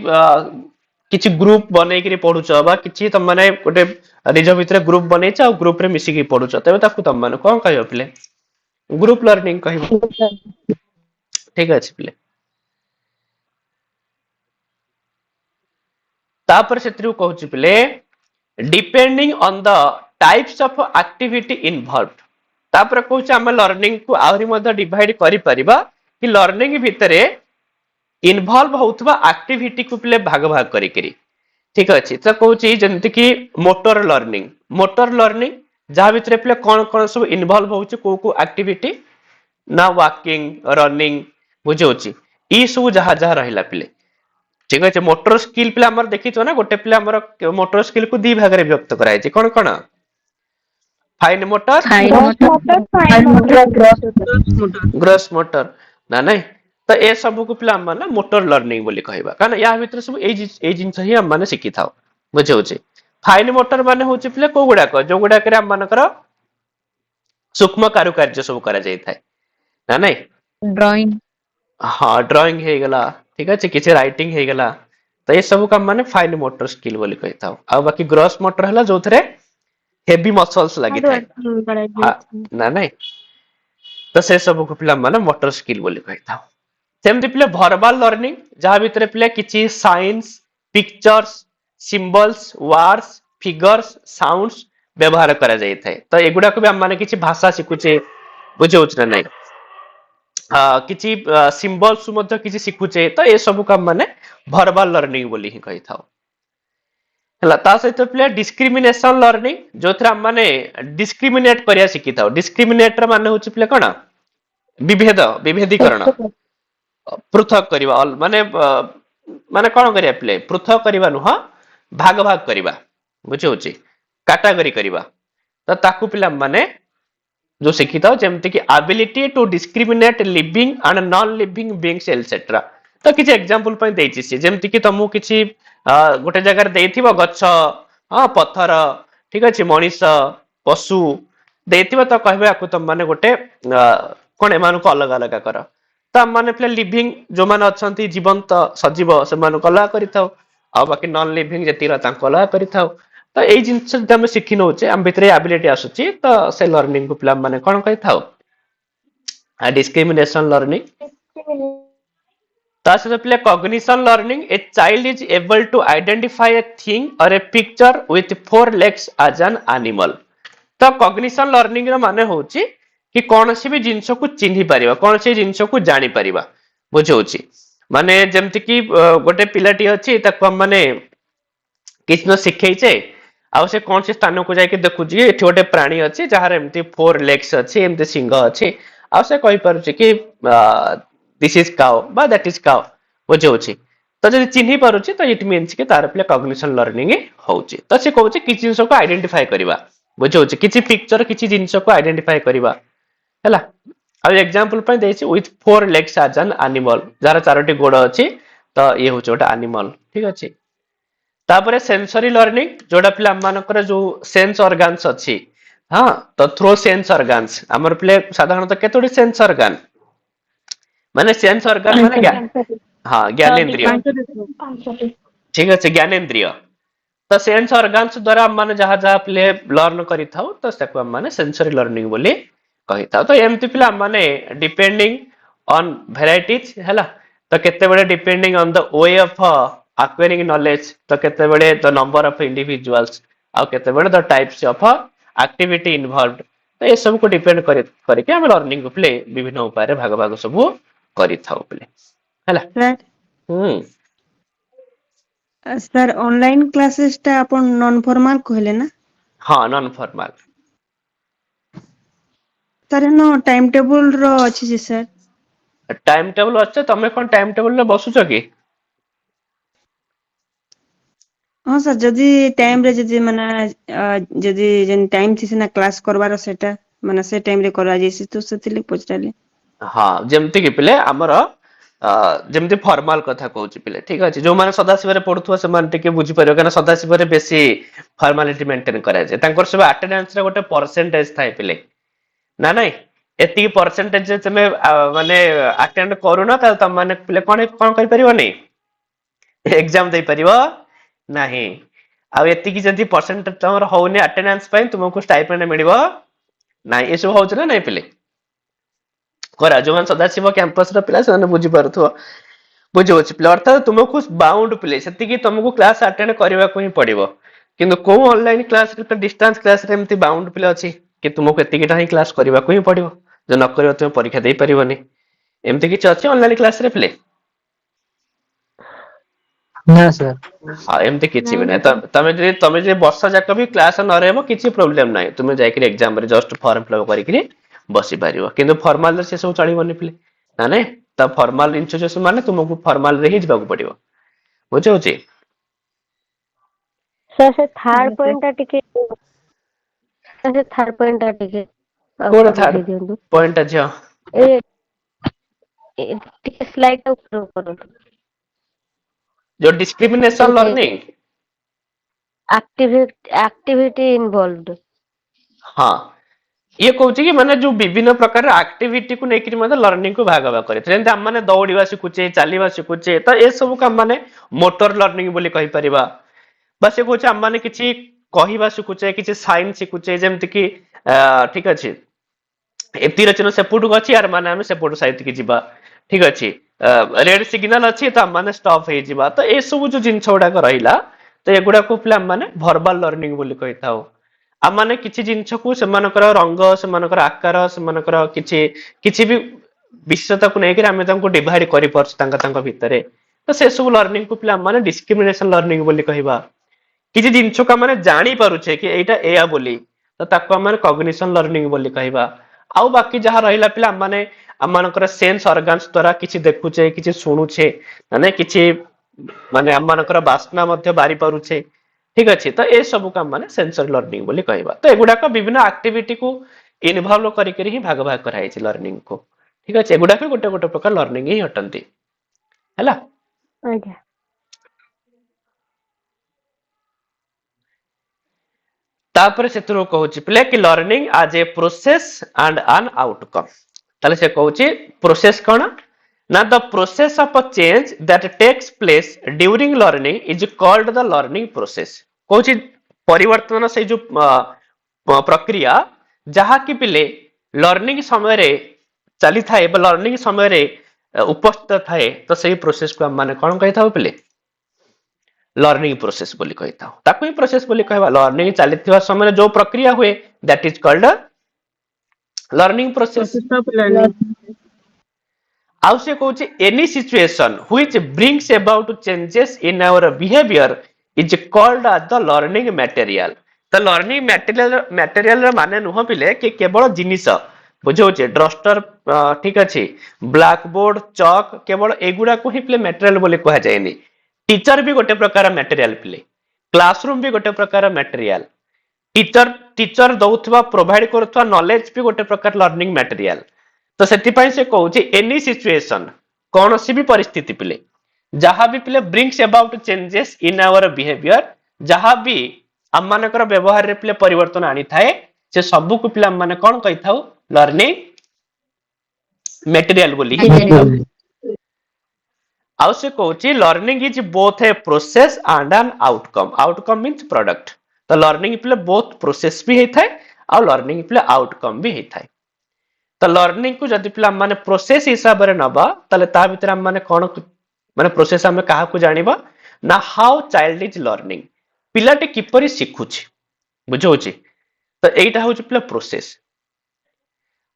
[SPEAKER 1] किछि ग्रुप बनै करी पढुछ बा किछि तम माने गोटे निज भितर ग्रुप बनैछ आ ग्रुप रे मिसिकी पढुछ तबे ताको तम माने कोन कहबो पिले ग्रुप लर्निंग कहबो ठीक अछि पिले तापर सेत्रु कहूची पिले depending on the types of activity involved तापर कहूची हम लर्निंग को आहुरी मध्ये डिवाइड करि परिबा कि लर्निंग भितरे इन्वॉल्व होउथबा एक्टिविटी को पिले भाग भाग करी करी ठीक अछि तो कहूची जंति कि मोटर लर्निंग जहा भितरे पिले कोन कोन सब इन्वॉल्व होउची को एक्टिविटी ना वॉकिंग रनिंग बुझौची ई सब जहा जहा रहिला पिले ठीक अछि मोटर स्किल पिले हमर देखिछो ना गोटे पिले हमर मोटर स्किल को दी भाग रे व्यक्त कराय छै कोन कोन फाइन मोटर ग्रॉस मोटर ना नहीं तो ए सब को पिला माने मोटर लर्निंग बोली कहबा कारण या भीतर सब ए जिंस ही हम माने सिखि थाओ बुझौचे फाइन मोटर माने होचे पिले को गुडा को जो गुडा करे हम मानकर सूक्ष्म कारुकार्य सब करा जाय थाए ना नहीं
[SPEAKER 6] ड्राइंग
[SPEAKER 1] हाँ ड्राइंग हे गला ठीक अछि किछि राइटिंग हे गला तो ये सब काम माने फाइन मोटर स्किल बोली कहि थाओ आ बाकी ग्रॉस मोटर हला जोथरे हेवी मसल्स लागि थाए ना नहीं तो से सब को पिला माने मोटर स्किल बोली कहि थाओ सेमती पिले वर्बल लर्निंग जहा भितर पिले किछि science pictures symbols words figures sounds व्यवहार करा जाय थाए तो एगुडा को भी हम माने किछि भाषा सिखुचे बुझौछ ना नहीं किछि सिंबल्स मध्ये किछि सिखुचे तो ए सब काम माने वर्बल लर्निंग बोली ही कहि थाओ हला ता सहित पिले डिस्क्रिमिनेशन लर्निंग जोथरा हम माने डिस्क्रिमिनेट करिया सिखि थाओ डिस्क्रिमिनेटर माने होछि पिले कोन विभेदीकरण पृथक करिवा माने माने कोन करिया पिले पृथक करिवा नुह भाग भाग करिवा बुझौछि कैटेगरी करिवा तो ताकू पिला माने जो शिखित जेमति कि ability to discriminate living and non living beings etcetera तो किछि एग्जांपल पय देछि से जेमति कि तमु किछि गोटे जगह रे देथिबो गच्छ पत्थर ठीक अछि मनीष पशु देथिबो तो कहबे आकु तम माने गोटे कोन एमान को अलग अलग कर तो हम माने प्ले लिविंग जो माने अछंती जीवंत सजीव से मान को अलग करिथाउ आ बाकी नॉन लिविंग जतिरा तांको अलग करिथाउ तो एई जिंस जदि हम सिखि नउचे हम भितरे एबिलिटी आसुची तो से लर्निंग को पिला माने कोन कहिथाउ डिस्क्रिमिनेशन लर्निंग तास पिले cognition learning a child is able to identify a thing or a picture with 4 legs as an animal तो कॉग्निशन लर्निंग रो माने होची कि कौन सी भी जिनस को चिन्हि पारिबा कौन सी जिनस को जानि पारिबा बुझौची माने जेमति कि गोटे पिलाटी अछि ताको हम माने किछ न सिखैछे आ से कौन से स्थान को जाय के देखुजी एठी गोटे प्राणी अछि जहार एमति 4 लेग्स अछि एमति सिंह अछि आ से कहि पारुची कि दिस इज काउ बा दैट इज काउ बुझौची तो जदि चिन्हि पारुची तो इट मीन्स कि तार प्ले कॉग्निशन लर्निंग होउची तो से कहउची किछ जिनस को आइडेंटिफाई करिबा बुझौची किछ पिक्चर किछ जिनस को आइडेंटिफाई करिबा हैला आ एग्जांपल पय देछि with 4 legs as an animal जार चारोटी गोड़ अछि तो ये होछ ओटा एनिमल ठीक अछि तापर सेंसरी लर्निंग जोड़ा पिला मानकर जो सेंस ऑर्गन्स अच्छी हाँ तो थ्रो सेंस ऑर्गन्स आमर पिले साधारणतः केतोटी सेंस ऑर्गन माने सेंस ऑर्गन माने क्या हाँ ज्ञानेंद्रिय ठीक अच्छे ज्ञानेंद्रिय तो सेंस ऑर्गन्स द्वारा हम माने जहाँ जहाँ पिले लर्न करी थाउ तो सेको हम माने सेंसरी लर्निंग बोली कही थाउ तो एमती पिला हम माने डिपेंडिंग ऑन वेराइटीज हैला तो केते बड़े depending on the way of acquiring knowledge तो केते बड़े द नंबर ऑफ इंडिविजुअल्स आ केते बड़े the types of activity involved तो ये सब को डिपेंड करके हम लर्निंग को प्ले विभिन्न उपाय रे भाग भाग सब करी थाउ प्ले हैला
[SPEAKER 6] सर ऑनलाइन क्लासेस टा अपन नॉन फॉर्मल कहले ना
[SPEAKER 1] हाँ non formal
[SPEAKER 6] sir no time table रो अछि जे सर
[SPEAKER 1] टाइम टेबल अच्छे तमे कोन टाइम टेबल रे बसुछ की
[SPEAKER 6] हां सर जदी टाइम रे जदी माने जदी जेन टाइम थि ना क्लास करबार सेटा माने से टाइम रे करा जेसी तो सेतिले पछताले
[SPEAKER 1] हाँ जेमती कि पिले हमर जेमती फॉर्मल कथा कहूची पिले ठीक अछि जो माने सदाशिव रे पढुथुवा से माने टिके बुझी परियो कना सदाशिव रे बेसी फॉर्मालिटी मेंटेन करा जाय तांकर सब अटेंडेंस रे गोटे परसेंटेज थाय पिले ना नहीं एति परसेंटेज जे तमे माने अटेंड करू ना त तम माने पिले कोन करि परियो नै एग्जाम दे परियो नाही आ एति कि जदी परसेंटेज तमर होउनी अटेंडेंस पय तुमको स्टाइपेंड मिलिबो नाही एसो होउछ ना नहीं पिले करा जो मान सदाशिव कैंपस रे पिला से बुझी पारथुवा बुझी होछ पिले अर्थात तुमको बाउंड पिले सेति कि तुमको क्लास अटेंड करबा को ही पड़िबो किंतु को ऑनलाइन क्लास रे डिस्टेंस क्लास रे एमती बाउंड पिले अछि कि तुमको एति किटा ही क्लास करबा को ही पड़िबो जो न करियो तुम परीक्षा दे परिबोनी एमती किछ अछि ऑनलाइन क्लास रे पिले
[SPEAKER 2] ना सर
[SPEAKER 1] हाँ एमती किछि भी नै तमे जे वर्ष जाक भी क्लास न रहबो किछि प्रॉब्लम नै तुमे जाय कि एग्जाम रे जस्ट फॉर्म फिल अप करि बसी पारिबो किंतु फॉर्मल से सब चलिबोनी पिले ना नै त फॉर्मल इंस्टीट्यूशन माने तुमको फॉर्मल रे ही जबाक पड़िबो बुझे होची
[SPEAKER 3] सर से थर्ड पॉइंट टिके सर से थर्ड पॉइंट टिके
[SPEAKER 1] कोन थर्ड पॉइंट अच्छा
[SPEAKER 3] ए टिके स्लाइड ऊपर करो
[SPEAKER 1] जो डिस्क्रिमिनेशन लर्निंग
[SPEAKER 3] एक्टिविटी इन्वॉल्वड
[SPEAKER 1] हाँ ये कहूँ कि माने जो विभिन्न प्रकार एक्टिविटी को लेकर मतलब लर्निंग को भाग भाग करे जेंति हम माने दौड़िबा शिखुचे चलिबा शिखुचे तो ए सब काम माने मोटर लर्निंग बोली कहि परिबा बस ये कहूँ हम माने किछि कहिबा शिखुचे किछि साइन शिखुचे जेंति कि ठीक अछि ए तीर चिन्ह सेपुटु अछि यार माने हम सेपुटु साइड की जिबा ठीक अछि रेड सिग्नल अछि तो हम माने स्टॉप हे जिबा तो ए सब जो जिंस गुडा रहिला तो एगुडा को प्ले हम माने वर्बल लर्निंग बोली कहिताओ आ माने किछि जिंस को सेमानकर रंग सेमानकर आकार सेमानकर किछि भी विशेषता को नेकर हम तांको डिवाइड करि परछ तांका भितरे तो से सब लर्निंग को प्ले हम माने डिस्क्रिमिनेशन लर्निंग बोली कहिबा किछि जिंस को माने जानि पारुछे कि एटा एया बोली तो ताको हम माने कॉग्निशन लर्निंग बोली कहिबा आउ बाकी जहाँ रहिला पिला माने आमानकर सेंस ऑर्गन्स द्वारा किछि देखुछे किछि सुनुछे माने किछि माने आमानकर वासना मध्य बारी पारुछे ठीक अछि तो ए सब काम माने सेंसरी लर्निंग बोली कहबा तो एगुडा का विभिन्न एक्टिविटी को इन्वॉल्व करि करि ही भाग भाग कराई छै लर्निंग को ठीक अछि एगुडा के गोटे गोटे प्रकार लर्निंग ही हटंती हैला
[SPEAKER 3] आज्ञा
[SPEAKER 1] तापर सेतरो कहूची प्ले कि learning as a process and an outcome ताले से कहूची प्रोसेस कोन ना the process of a change that takes place during learning is called the learning process कहूची परिवर्तन से जो प्रक्रिया जहा कि पिले लर्निंग समय रे चली थाए बा लर्निंग समय रे उपस्थित थाए तो सही प्रोसेस को हम माने कोन कहि थाओ पिले लर्निंग प्रोसेस बोली कहि थाओ ताको ही प्रोसेस बोली कहबा लर्निंग चलिथिबा समय जो प्रक्रिया हुए that is called learning process आउ से कहूची any situation which brings about changes in our behaviour is called as the learning material तो लर्निंग मटेरियल माने नुह पिले कि केवल जिनिस बुझौचे डस्टर ठीक अछि ब्लैक बोर्ड चॉक केवल एगुडा को ही पिले मटेरियल बोली कहा जायनी टीचर भी गोटे प्रकार मटेरियल पिले क्लासरूम भी गोटे प्रकार मटेरियल टीचर दउथवा प्रोवाइड करथवा नॉलेज भी गोटे प्रकार लर्निंग मटेरियल तो सेति पई से कहूची एनी सिचुएशन कौन सी भी परिस्थिति पिले जहाँ भी पिले brings about changes in our behaviour, जहाँ भी आम मानकर व्यवहार रे पिले परिवर्तन आनी थाए से सब को पिले माने कौन कहि थाउ लर्निंग मटेरियल बोली कि आउ से कहूची learning is both a process and an outcome. Outcome means product. तो लर्निंग पिले बोथ प्रोसेस भी होता है और लर्निंग पिले आउटकम भी होता है। तो लर्निंग को जदि पिला माने प्रोसेस हिसाब रे नबा तले ता भीतर हम माने कोन माने प्रोसेस हम कहा को जानिबा ना हाउ चाइल्ड इज लर्निंग, पिलाटे किपरि शिखुची बुझौची। तो एटा होची पिला प्रोसेस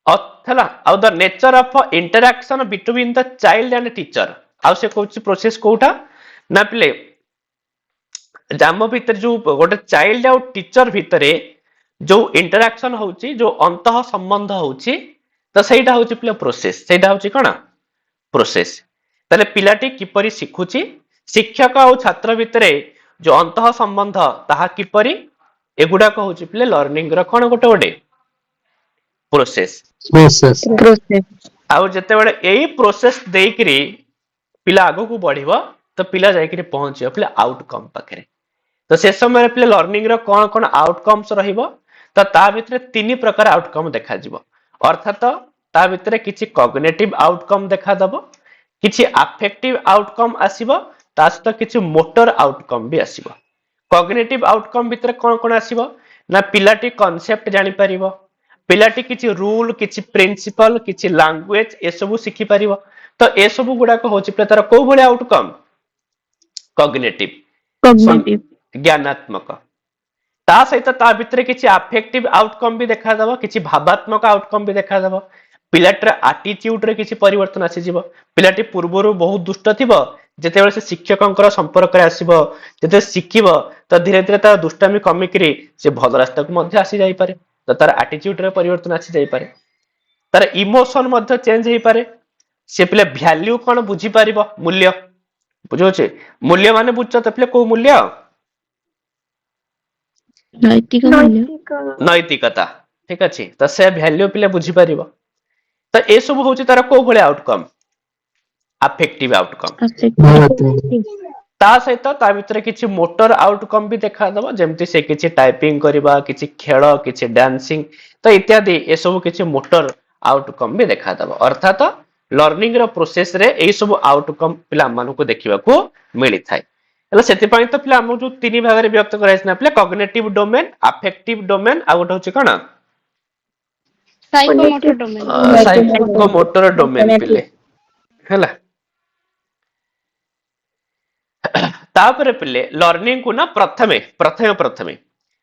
[SPEAKER 1] अथला आउ the nature of interaction between the child and teacher. आउ से कहूची प्रोसेस कोउटा ना पिले जाम भीतर जो गोटे चाइल्ड और टीचर भितरे जो इंटरैक्शन होची जो अंतः संबंध होची तो सेटा होची पिला प्रोसेस। सेटा होची कोन प्रोसेस। तले पिलाटी किपरि शिखुची, शिक्षक और छात्र भितरे जो अंतः संबंध ताहा किपरि एगुडा को होची पिले लर्निंग रो कोन गोटे गोटे प्रोसेस। आउ जते बडे एई प्रोसेस देकरी पिला आगो को बढ़िबो तो पिला जायकरी पहुंचियो पिला आउटकम पाखरे। तो से समय पिले लर्निंग रो कोन कोन आउटकम्स रहिबो तो ता भितरे तीन प्रकार आउटकम देखा जिवो। अर्थात ता भितरे किछि कॉग्निटिव आउटकम देखा दबो, किछि अफेक्टिव आउटकम आसीबो, ता सहित किछि मोटर आउटकम भी आसीबो। कॉग्निटिव आउटकम भितरे कोन कोन आसीबो ना पिलाटी कांसेप्ट जानि परिबो, पिलाटी किछि रूल किछि प्रिंसिपल किछि लैंग्वेज ए सब सिखि परिबो। तो ए सब गुडा को होछि तार को भले आउटकम कॉग्निटिव ज्ञानात्मक। ता सहित ता भितरे किछि अफेक्टिव आउटकम भी देखा दबो, किछि भावात्मक आउटकम भी देखा दबो। पिलाटर एटीट्यूड रे किछि परिवर्तन आसी जिवो। पिलाटी पूर्वरु बहुत दुष्ट थिबो, जेते बेले से शिक्षकंकर संपर्क रे आसीबो जेते सिखिबो तो धीरे धीरे ता दुष्टामी कमी करी से भल रास्ता को मध्य आसी जाई पारे। तो तार एटीट्यूड रे परिवर्तन आसी जाई पारे, तार इमोशन मध्य चेंज हेई पारे। से पिले वैल्यू कोन बुझी पारिबो, मूल्य बुझोछे। मूल्य माने बुझछ त पिले को मूल्य नैतिकता, ठीक अछि। तो से वैल्यू पिले बुझी पारिबो। तो ए सब होची तार को भले आउटकम अफेक्टिव आउटकम। ता सहित ता भितर किछि मोटर आउटकम भी देखा दबो, जेमति से किछि टाइपिंग करबा, किछि खेल, किछि डांसिंग तो इत्यादि ए सब किछि मोटर आउटकम भी देखा दबो। अर्थात लर्निंग रो प्रोसेस रे ए सब आउटकम पिला मानु को देखिबा को मिली थाए। हला सेति पई तो पिला हम जो तीन भाग रे व्यक्त कराइछना पिला कॉग्निटिव डोमेन, अफेक्टिव डोमेन आ गोटे होची कोन साइकोमोटर डोमेन पिले हला। तापरे पिले लर्निंग को ना प्रथमे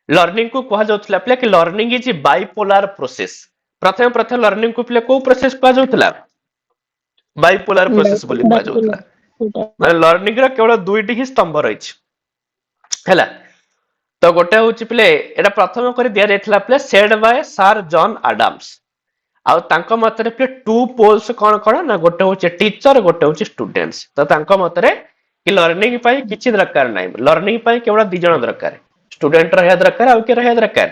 [SPEAKER 1] लर्निंग को कहा जाउतला पिले कि लर्निंग इज बाइपोलर प्रोसेस। प्रथमे लर्निंग को पिले को प्रोसेस कहा जाउतला बाइपोलर प्रोसेस बोली कहा जाउतला। माने लर्निंग रा केवल दुईटी ही स्तंभ रहिछ हला। तो गोटे होची पिले एटा प्रथम करी दिया जायतला पिले said by sir John Adams. आउ तांको मतरे पिले टू पोल्स कोन कोन ना गोटे होची टीचर गोटे होची स्टूडेंट्स। तो तांको मतरे कि लर्निंग पई किछि दरकार नै, लर्निंग पई केवल दि जण दरकार, स्टूडेंट रहया दरकार आउ के रहया दरकार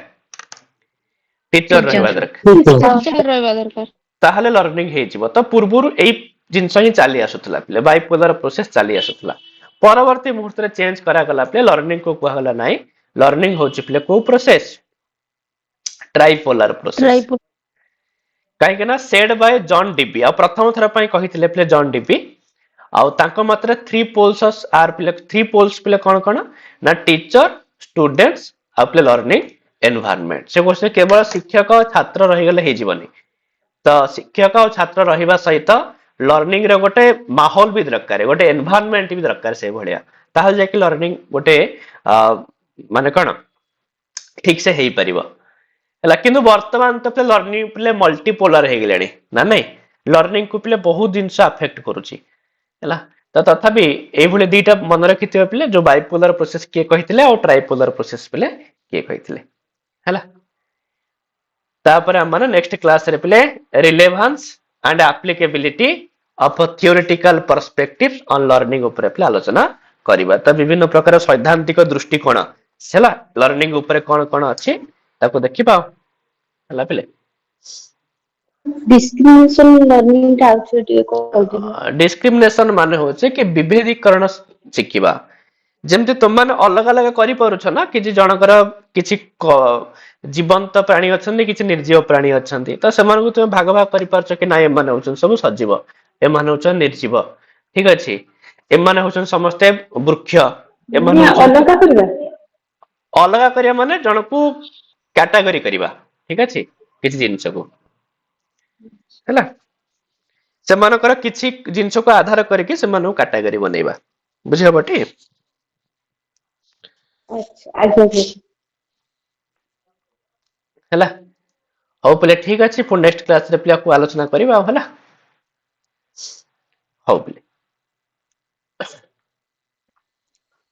[SPEAKER 1] टीचर रहया दरकार। ताहले लर्निंग हे जिवो। तो पूर्वरु एई जिंस ही चाली आसुतला पिले बाइपोलर प्रोसेस चाली आसुतला। परवर्ती मुहूर्त रे चेंज करा गला पिले लर्निंग को कहला गला नै, लर्निंग होची पिले को प्रोसेस ट्राइपोलर प्रोसेस। काहे के ना सेड बाय जॉन डीबी आ प्रथम थरा पई कहितले पिले जॉन डीबी आउ तांको मात्र 3 पोल्स आर पिले 3 पोल्स पिले कोन कोन ना टीचर स्टूडेंट्स आ पिले लर्निंग एनवायरनमेंट। से कोसे केवल शिक्षक और छात्र रहि गेले हे जीवनी। तो शिक्षक और छात्र रहिबा सहित लर्निंग रे गोटे माहौल भी दरकार, गोटे एनवायरनमेंट भी दरकार से भलिया। ताहले जाके लर्निंग गोटे माने कोन ठीक से हेई परिबो हला। किंतु वर्तमान तो पिले लर्निंग पिले मल्टीपोलर हे गेलेनी ना नै, लर्निंग को पिले बहुत जिंस अफेक्ट करूची हला। तो तथापि एई भले दीटा मन रखिथिबे पिले जो बाइपोलर प्रोसेस के कहिथिले और ट्राइपोलर प्रोसेस पिले के कहिथिले हला। तापर हम माने नेक्स्ट क्लास रे पिले relevance and applicability of theoretical perspective on learning ऊपर पिले आलोचना करिबा। तो विभिन्न प्रकार सैद्धांतिक दृष्टिकोण सेला लर्निंग ऊपर कोन कोन अछि ताको देखिबा हला पिले।
[SPEAKER 4] डिस्क्रिमिनेशन लर्निंग टा आउथरे टिके कहउथिले
[SPEAKER 1] डिस्क्रिमिनेशन माने होचे कि विभेदीकरण शिखिबा जेमति तुम माने अलग अलग करि परुछ ना कि जनकर किछि जीवंत प्राणी अछन्ति किछि निर्जीव प्राणी अछन्ति तो सेमानकु तुम भाग भाग करि पारछ कि ना एमाने होछन सब सजीव एमाने होछन निर्जीव ठीक अछि एमाने होछन समस्ते वृक्ष एमाने होछन
[SPEAKER 4] अलग करबा
[SPEAKER 1] अलग करिया माने जनकु कैटेगरी करिबा ठीक अछि किछि जिंस को हैला सेमानकर किछि जिंस को आधार करके सेमानु कैटेगरी बनेबा बुझिया बटी
[SPEAKER 4] अच्छा आगे
[SPEAKER 1] हैला हो पले ठीक अछि पुन नेक्स्ट क्लास रे प्ले को आलोचना करिबा हैला हो पले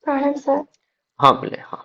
[SPEAKER 4] प्रणाम सर
[SPEAKER 1] हां पले हां